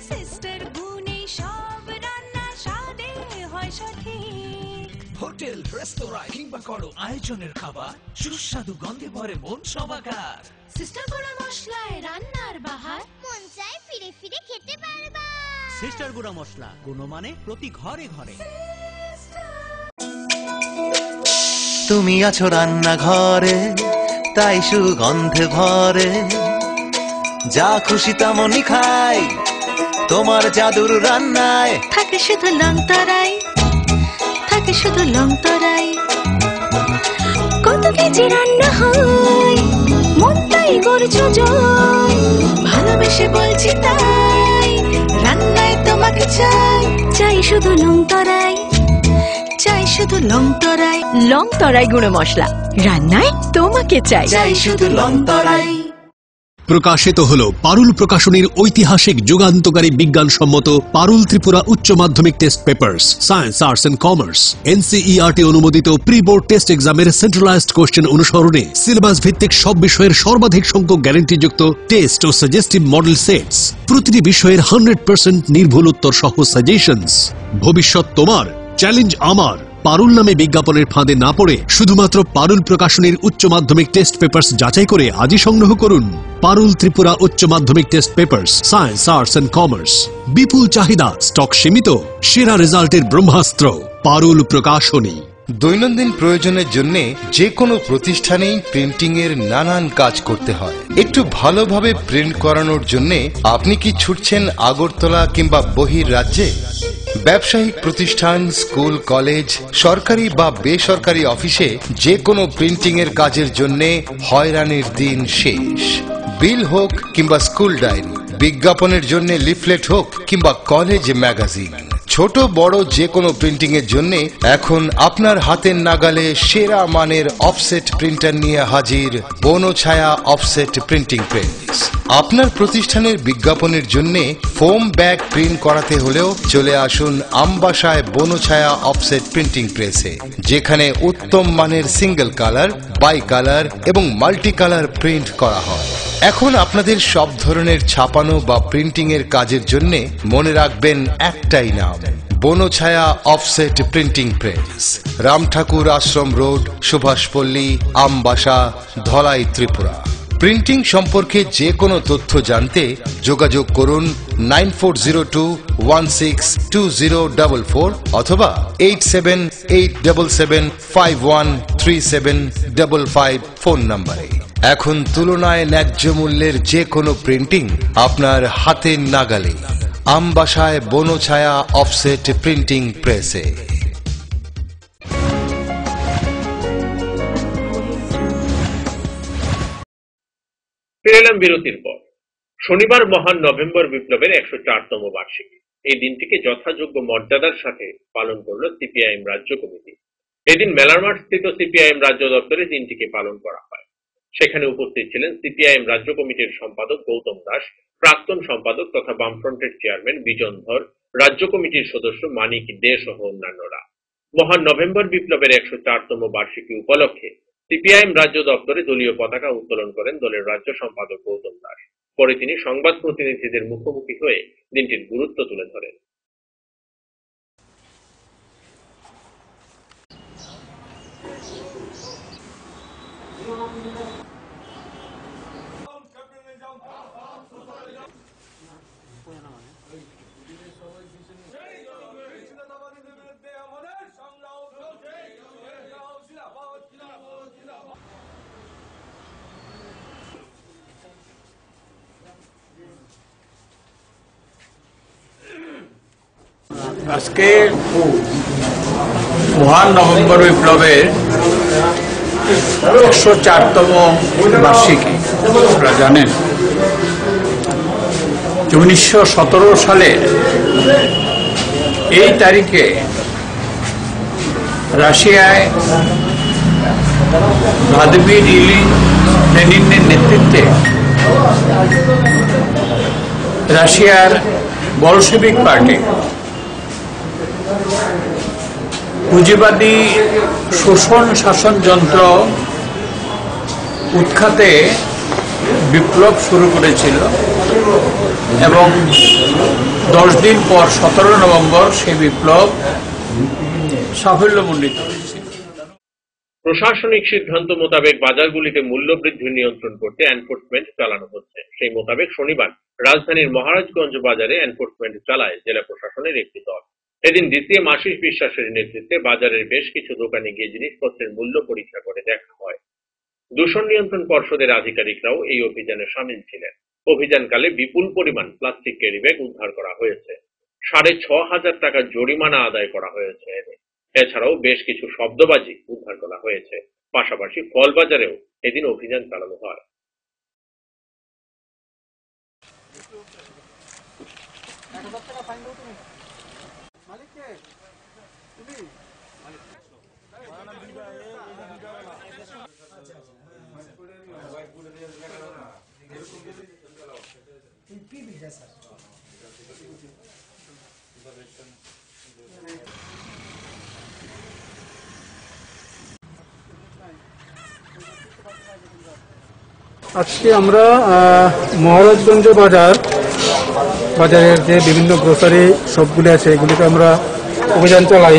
সিস্টার গুণে সব রান্না স্বাদে হয় সঠিক। হোটেল, রেস্তোরাঁ কিংবা করো আয়োজনের খাবার, সুস্বাদু গন্ধে ভরে মন সবাকার। সিস্টার গুঁড়া মশলায় রান্নার বাহার, মন চায় ফিরে ফিরে খেতে পারবা। সিস্টার গুঁড়া মশলা, গুণমানে প্রতি ঘরে ঘরে। তুমি আছো রান্নাঘরে, তাই সুগন্ধে ভরে, যা খুশি তেমনই খাই তোমার জাদুর রান্নায়। থাকে শুধু লংতরাই, থাকে শুধু লংতরাই, কত কেজি রান্না হয় মন তাই করছো জয়। ভালোবেসে বলছি তাই, রান্নায় তোমাকে চাই, চাই শুধু লংতরাই, চাই শুধু লংতরাই। লংতরাই গুঁড়ো মশলা, রান্নায় তোমাকে চাই, চাই শুধু লংতরাই। প্রকাশিত হল পারুল প্রকাশনীর ঐতিহাসিক যুগান্তকারী বিজ্ঞানসম্মত পারুল ত্রিপুরা উচ্চ মাধ্যমিক test papers, science, arts and commerce, NCERT অনুমোদিত প্রি বোর্ড টেস্ট এক্সামের সেন্ট্রালাইজড কোশ্চেন অনুসরণে সিলেবাস ভিত্তিক সব বিষয়ের সর্বাধিক সংখ্যক গ্যারান্টিযুক্ত টেস্ট ও সাজেস্টিভ মডেল সেটস, প্রতিটি বিষয়ের 100% নির্ভুল উত্তর সহ সাজেশনস। ভবিষ্যৎ তোমার, চ্যালেঞ্জ আমার। পারুল নামে বিজ্ঞাপনের ফাঁদে না পড়ে শুধুমাত্র পারুল প্রকাশনীর উচ্চ মাধ্যমিক টেস্ট পেপার্স যাচাই করে আজই সংগ্রহ করুন। পারুল ত্রিপুরা উচ্চ মাধ্যমিক test papers, science, arts and commerce. বিপুল চাহিদা, স্টক সীমিত, সেরা রেজাল্টের ব্রহ্মাস্ত্র পারুল প্রকাশনী। দৈনন্দিন প্রয়োজনের জন্য যে কোনো প্রতিষ্ঠানেই প্রিন্টিং এর নানান কাজ করতে হয়। একটু ভালোভাবে প্রিন্ট করানোর জন্য আপনি কি ছুটছেন আগরতলা কিংবা বহির রাজ্যে? ব্যবসায়িক প্রতিষ্ঠান, স্কুল, কলেজ, সরকারি বা বেসরকারি অফিসে যে কোনো প্রিন্টিং এর কাজের জন্য হয়রানির দিন শেষ। বিল হোক কিংবা স্কুল ডায়েরি, বিজ্ঞাপনের জন্য লিফলেট হোক কিংবা কলেজ ম্যাগাজিন, ছোট বড় যে কোনো প্রিন্টিং এর জন্য এখন আপনার হাতের নাগালে সেরা মানের অফসেট প্রিন্টার নিয়ে হাজির বনছায়া অফসেট প্রিন্টিং প্রেস। আপনার প্রতিষ্ঠানের বিজ্ঞাপনের জন্য ফোম ব্যাগ প্রিন্ট করাতে হলেও চলে আসুন আমবাসায় বনছায়া অফসেট প্রিন্টিং প্রেসে, যেখানে উত্তম মানের সিঙ্গেল কালার, বাই কালার এবং মাল্টি কালার প্রিন্ট করা হয়। এখন আপনাদের সব ধরনের ছাপানো বা প্রিন্টিং এর কাজের জন্য মনে রাখবেন একটাই নাম, Banchhaya offset printing press, Ramthakur Ashram road, Subhashpalli, Ambassa, Dhalai, Tripura. Printing সম্পর্কে যে কোনো তথ্য জানতে যোগাযোগ করুন 9402162044 অথবা 8787751375 ফোন নম্বরে। এখন তুলনায় ন্যায্য মূল্যের যে কোনো প্রিন্টিং আপনার হাতের নাগালে। আমবাসায় বনছায়া অফসেট প্রিন্টিং প্রেসে। ফিরে এলাম বিরতির পর। শনিবার মহান নভেম্বর বিপ্লবের 104তম বার্ষিকী। এই দিনটিকে যথাযোগ্য মর্যাদার সাথে পালন করল সিপিআইএম রাজ্য কমিটি। এদিন মেলার মাঠ স্থিত সিপিআইএম রাজ্য দপ্তরে দিনটিকে পালন করা হয়। সেখানে উপস্থিত ছিলেন সিপিআইএম রাজ্য কমিটির সম্পাদক গৌতম দাস, প্রাক্তন সম্পাদক তথা বামফ্রন্টের চেয়ারম্যান বিজন ধর, রাজ্য কমিটির সদস্য মানিক দে সহ অন্যান্যরা। মহান নভেম্বর বিপ্লবের 104তম বার্ষিকী উপলক্ষে সিপিআইএম রাজ্য দপ্তরে দলীয় পতাকা উত্তোলন করেন দলের রাজ্য সম্পাদক গৌতম দাস। পরে তিনি সংবাদ প্রতিনিধিদের মুখোমুখি হয়ে দিনটির গুরুত্ব তুলে ধরেন। আজকে মহান নভেম্বর বিপ্লবের 104তম বার্ষিকী। আপনারা জানেন যে 1917 সালে এই তারিখে রাশিয়ায় ভ্লাদিমির ইলিচ লেনিনের নেতৃত্বে রাশিয়ার বলশেভিক পার্টি পুঁজিবাদী শোষণ শাসন যন্ত্র উৎখাতে বিপ্লব শুরু করেছিল এবং 10 দিন পর 17 নভেম্বর সেই বিপ্লব সাফল্যমণ্ডিত হয়েছিল। প্রশাসনিক সিদ্ধান্ত মোতাবেক বাজারগুলিতে মূল্যবৃদ্ধি নিয়ন্ত্রণ করতে এনফোর্সমেন্ট চালানো হচ্ছে। সেই মোতাবেক শনিবার রাজধানীর মহারাজগঞ্জ বাজারে এনফোর্সমেন্ট চালায় জেলা প্রশাসনের একটি দল। এদিন ডিসিএম আশিস বিশ্বাসের নেতৃত্বে বাজারের বেশ কিছু দোকানে গিয়ে জিনিসপত্রের মূল্য পরীক্ষা করে দেখা হয়। দূষণ নিয়ন্ত্রণ পর্ষদের আধিকারিকরাও এই অভিযানে সামিল ছিলেন। অভিযানকালে বিপুল পরিমাণ প্লাস্টিক ক্যারিব্যাগ উদ্ধার করা হয়েছে। 6,500 টাকা জরিমানা আদায় করা হয়েছে। এছাড়াও বেশ কিছু শব্দবাজি উদ্ধার করা হয়েছে। পাশাপাশি ফল বাজারেও এদিন অভিযান চালানো হয়। আজকে আমরা মহারাজগঞ্জ বাজারের যে বিভিন্ন গ্রোসারি শপগুলি আছে এগুলিতে আমরা অভিযান চালাই।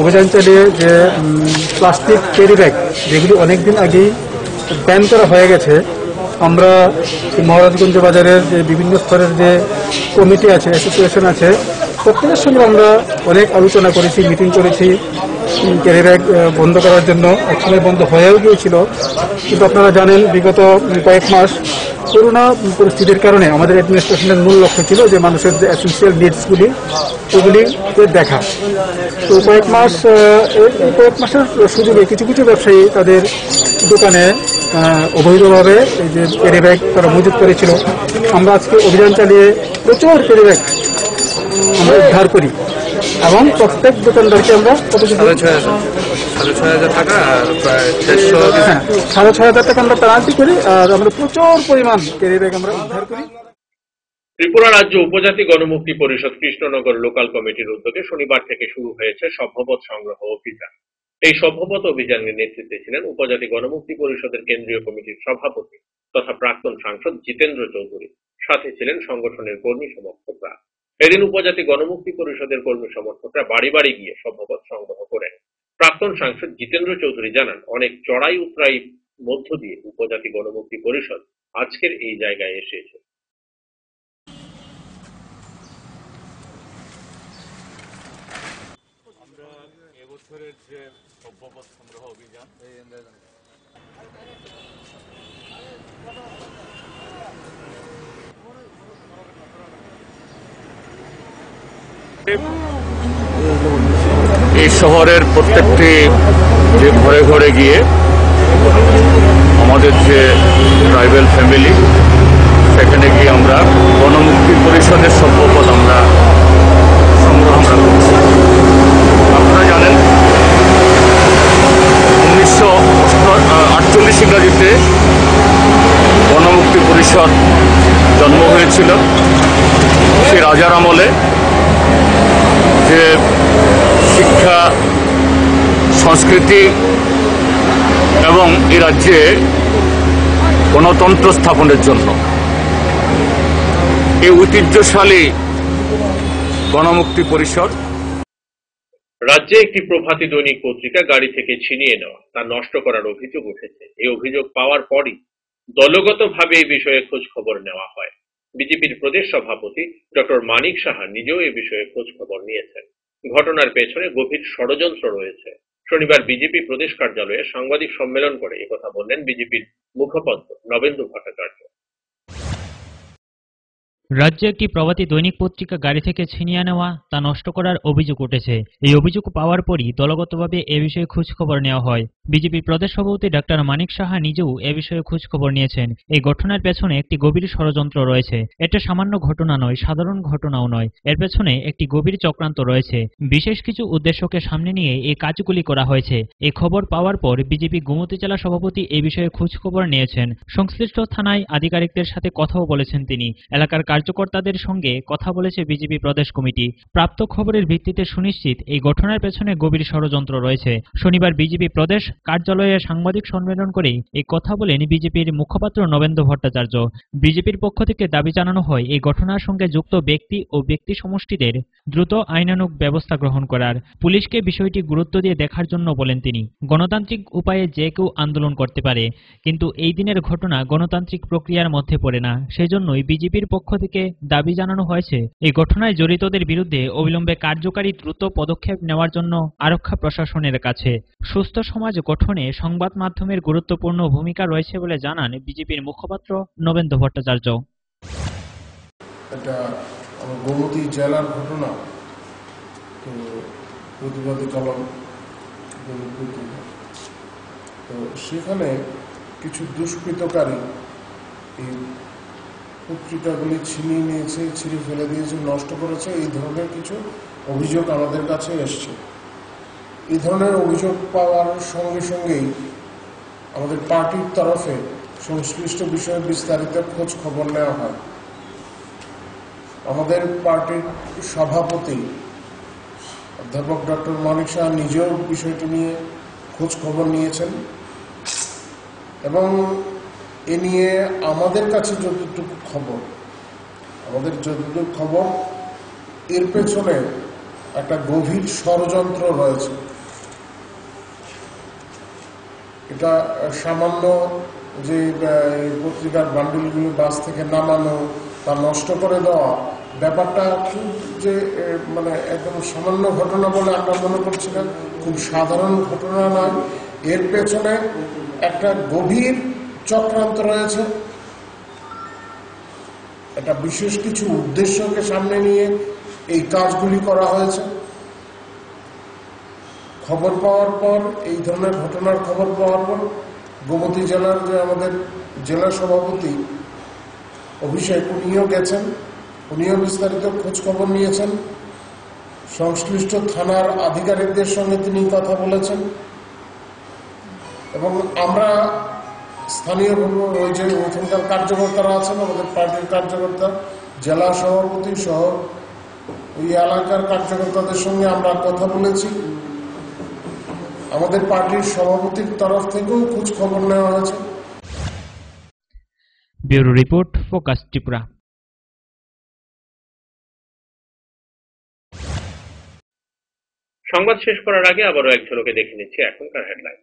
অভিযান চালিয়ে যে প্লাস্টিক ক্যারি ব্যাগ যেগুলি অনেকদিন আগেই ব্যান করা হয়ে গেছে, আমরা মহারাজগঞ্জ বাজারের যে বিভিন্ন স্তরের যে কমিটি আছে, অ্যাসোসিয়েশন আছে, প্রত্যেকের সঙ্গে আমরা অনেক আলোচনা করেছি, মিটিং করেছি ক্যারি ব্যাগ বন্ধ করার জন্য। একসময় বন্ধ হয়েও গিয়েছিল, কিন্তু আপনারা জানেন বিগত কয়েক মাস করোনা পরিস্থিতির কারণে আমাদের অ্যাডমিনিস্ট্রেশনের মূল লক্ষ্য ছিল যে মানুষের যে এসেন্সিয়াল নিডসগুলি ওগুলিকে দেখা। তো কয়েক মাসের সুযোগে কিছু কিছু ব্যবসায়ী তাদের দোকানে অবৈধভাবে এই যে ক্যারি ব্যাগ তারা মজুত করেছিল। আমরা আজকে অভিযান চালিয়ে প্রচুর ক্যারি ব্যাগ আমরা উদ্ধার করি এবং প্রত্যেক দোকানদারকে আমরা 6,500 টাকা আর প্রায় 6,500 টাকা আমরা পেনাল্টি করি আর আমরা প্রচুর পরিমাণ ক্যারি ব্যাগ আমরা উদ্ধার করি। ত্রিপুরা রাজ্য উপজাতি গণমুক্তি পরিষদ কৃষ্ণনগর লোকাল কমিটির উদ্যোগে শনিবার থেকে শুরু হয়েছে সভ্যপদ সংগ্রহ অভিযান। এই সভ্যপদ অভিযানের নেতৃত্বে ছিলেন উপজাতি গণমুক্তি পরিষদের কেন্দ্রীয় কমিটির সভাপতি তথা প্রাক্তন সাংসদ জিতেন্দ্র চৌধুরী। সাথে ছিলেন সংগঠনের কর্মী সমর্থকরা। এদিন উপজাতি গণমুক্তি পরিষদের কর্মী সমর্থকরা বাড়ি বাড়ি গিয়ে সভ্যপদ সংগ্রহ করেন। প্রাক্তন সাংসদ জিতেন্দ্র চৌধুরী জানান, অনেক চড়াই উতরাই মধ্য দিয়ে উপজাতি গণমুক্তি পরিষদ আজকের এই জায়গায় এসেছে। আমরা এবছরের যে সভ্যপদ সংগ্রহ অভিযান এই শহরের প্রত্যেকটি যে ঘরে ঘরে গিয়ে আমাদের যে ট্রাইবাল ফ্যামিলি, সেখানে গিয়ে আমরা গণমুক্তি পরিষদের সভ্যপদ আমরা সংগ্রহ করছি। আপনারা জানেন 1948 ইংরাজিতে গণমুক্তি পরিষদ জন্ম হয়েছিল। সে রাজার আমলে যে শিক্ষা, সংস্কৃতি এবং এই রাজ্যে গণতন্ত্র স্থাপনের জন্য এই ঐতিহ্যশালী গণমুক্তি পরিষদ। রাজ্যে একটি প্রভাতী দৈনিক পত্রিকা গাড়ি থেকে ছিনিয়ে নেওয়া, তা নষ্ট করার অভিযোগ উঠেছে। এই অভিযোগ পাওয়ার পরই দলগতভাবে এই বিষয়ে খোঁজ খবর নেওয়া হয়। বিজেপির প্রদেশ সভাপতি ডক্টর মানিক সাহা নিজেও এই বিষয়ে খোঁজ খবর নিয়েছেন। ঘটনার পেছনে গভীর ষড়যন্ত্র রয়েছে। শনিবার বিজেপি প্রদেশ কার্যালয়ে সাংবাদিক সম্মেলন করে একথা বললেন বিজেপির মুখপাত্র নবেন্দু ভট্টাচার্য। রাজ্যে একটি প্রভাতী দৈনিক পত্রিকা গাড়ি থেকে ছিনিয়ে নেওয়া, তা নষ্ট করার অভিযোগ উঠেছে। এই অভিযোগ পাওয়ার পরই দলগতভাবে এ বিষয়ে খোঁজ খবর নেওয়া হয়। বিজেপির প্রদেশ সভাপতি ডাক্তার মানিক সাহা নিজেও এ বিষয়ে খোঁজ খবর নিয়েছেন। এই ঘটনার পেছনে একটি গভীর ষড়যন্ত্র রয়েছে। এটা সামান্য ঘটনা নয়, সাধারণ ঘটনাও নয়। এর পেছনে একটি গভীর চক্রান্ত রয়েছে। বিশেষ কিছু উদ্দেশ্যকে সামনে নিয়ে এই কাজগুলি করা হয়েছে। এই খবর পাওয়ার পর বিজেপি গোমতী জেলা সভাপতি এই বিষয়ে খোঁজ খবর নিয়েছেন। সংশ্লিষ্ট থানায় আধিকারিকদের সাথে কথাও বলেছেন তিনি। এলাকার কার্যকর্তাদের সঙ্গে কথা বলেছে বিজেপি প্রদেশ কমিটি। প্রাপ্ত খবরের ভিত্তিতে সুনিশ্চিত এই ঘটনার পেছনে গভীর ষড়যন্ত্র রয়েছে। শনিবার বিজেপি প্রদেশ কার্যালয়ে সাংবাদিক সম্মেলন করে এই কথা বলেন বিজেপির মুখপাত্র নবেন্দু ভট্টাচার্য। বিজেপির পক্ষ থেকে দাবি জানানো হয় এই ঘটনার সঙ্গে যুক্ত ব্যক্তি ও ব্যক্তি সমষ্টিদের দ্রুত আইনানুগ ব্যবস্থা গ্রহণ করার। পুলিশকে বিষয়টি গুরুত্ব দিয়ে দেখার জন্য বলেন তিনি। গণতান্ত্রিক উপায়ে যে কেউ আন্দোলন করতে পারে, কিন্তু এই দিনের ঘটনা গণতান্ত্রিক প্রক্রিয়ার মধ্যে পড়ে না। সেজন্যই বিজেপির পক্ষ থেকে দাবি জানানো হয়েছে এই ঘটনায় জড়িতদের বিরুদ্ধে অবিলম্বে কার্যকারী দ্রুত পদক্ষেপ নেওয়ার জন্য আরক্ষা প্রশাসনের কাছে। সুস্থ সমাজ গঠনে সংবাদ মাধ্যমের গুরুত্বপূর্ণ ভূমিকা রয়েছে বলে জানান বিজেপির মুখপাত্র নবেন্দু ভট্টাচার্য। এটা গোমতী জেলার ঘটনা, তো প্রতিবাদী কলম, তো সেখানে কিছু দুষ্কৃতকারী এই পত্রিকাগুলি ছিনিয়ে নিয়েছে, ছিঁড়ে ফেলে দিয়েছে, নষ্ট করেছে, এই ধরনের কিছু অভিযোগ আমাদের কাছে এসছে। এই ধরনের অভিযোগ পাওয়ার সঙ্গে সঙ্গেই আমাদের পার্টির তরফে সংশ্লিষ্ট বিষয়ে বিস্তারিত খোঁজ খবর নেওয়া হয়। আমাদের পার্টির সভাপতি অধ্যাপক ডক্টর মানিক সাহা নিজেও বিষয়টি নিয়ে খোঁজ খবর নিয়েছেন এবং এ নিয়ে আমাদের কাছে যতটুকু খবর এর পেছনে একটা গভীর ষড়যন্ত্র রয়েছে। এটা সামান্য যে পত্রিকার বান্ডিলগুলো বাস থেকে নামানো, তা নষ্ট করে দেওয়া, ব্যাপারটা খুব যে মানে একদম সামান্য ঘটনা বলে আমরা মনে করছি না, খুব সাধারণ ঘটনা নয়। এর পেছনে একটা গভীর চক্রান্ত রয়েছে। একটা বিশেষ কিছু উদ্দেশ্যকে সামনে নিয়ে এই কাজগুলি করা হয়েছে। খবর পাওয়ার পর, এই ধরনের ঘটনার খবর পাওয়ার পর গোমতী জেলার যে আমাদের জেলা সভাপতি অভিষেক, উনিও গেছেন, উনিও বিস্তারিত খোঁজ খবর নিয়েছেন। সংশ্লিষ্ট থানার আধিকারিকদের সঙ্গে তিনি কথা বলেছেন এবং আমরা স্থানীয় ওই যে ওইখানকার কার্যকর্তারা আছেন, আমাদের পার্টির কার্যকর্তা, জেলা সভাপতি সহ ওই এলাকার কার্যকর্তাদের সঙ্গে আমরা কথা বলেছি। আমাদের পার্টির সভাপতির তরফ থেকেও খোঁজ খবর নেওয়া হয়েছে। Bureau report, focus Tripura. সংবাদ শেষ করার আগে আবারও এক ঝলকে দেখে নিচ্ছি এখনকার হেডলাইন।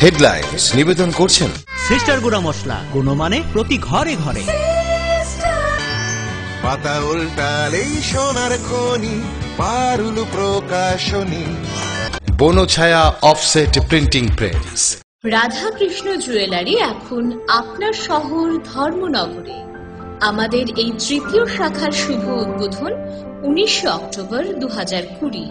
হেডলাইন্স নিবেদন করছেন সিস্টার গুঁড়া মশলা, গুণমানে প্রতি ঘরে ঘরে। পাতা উল্টালেই সোনার খনি, পারুল প্রকাশনী। Banchhaya offset printing press. Radhakrishna jewellery এখন আপনার শহর ধর্মনগরে। আমাদের এই তৃতীয় শাখার শুভ উদ্বোধন 19 অক্টোবর 2020।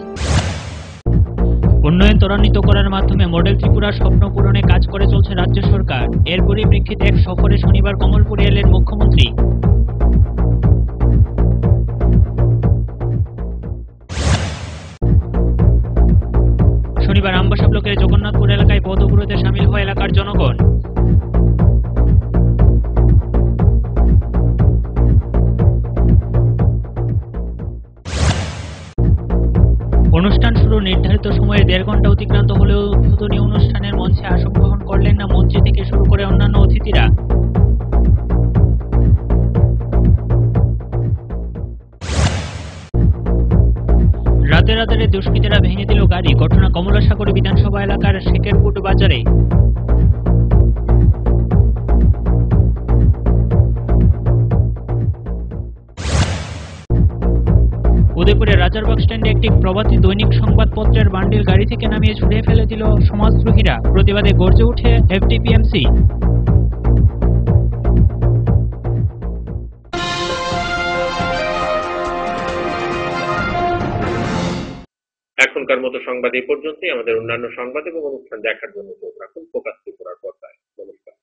উন্নয়ন ত্বরান্বিত করার মাধ্যমে মডেল ত্রিপুরার স্বপ্ন পূরণে কাজ করে চলছে রাজ্য সরকার। এর পরিপ্রেক্ষিতে এক সফরে শনিবার কমলপুরে এলেন মুখ্যমন্ত্রী। শনিবার আমবাসা ব্লকের জগন্নাথপুর এলাকায় পথ অবরোধে সামিল হয় এলাকার জনগণ। অনুষ্ঠান শুরু নির্ধারিত সময়ে 1.5 ঘন্টা অতিক্রান্ত হলেও উদ্বোধনী অনুষ্ঠানের মঞ্চে আসন গ্রহণ করলেন না মন্ত্রী থেকে শুরু করে অন্যান্য অতিথিরা। রাতে রাতে দুষ্কৃতীরা ভেঙে দিল গাড়ি। ঘটনা কমলাসাগর বিধানসভা এলাকার শেখেরপুট বাজারে। উদয়পুরের রাজারবাগ স্ট্যান্ডে একটি প্রভাতী দৈনিক সংবাদপত্রের বান্ডিল গাড়ি থেকে নামিয়ে ছুড়ে ফেলে দিল সমাজদ্রোহীরা। প্রতিবাদে গর্জে ওঠে এফডিপিএমসি। এখনকার মতো সংবাদ এই পর্যন্তই। আমাদের অন্যান্য সংবাদ এবং অনুষ্ঠান দেখার জন্য চোখ রাখুন ফোকাস ত্রিপুরার পর্দায়। নমস্কার।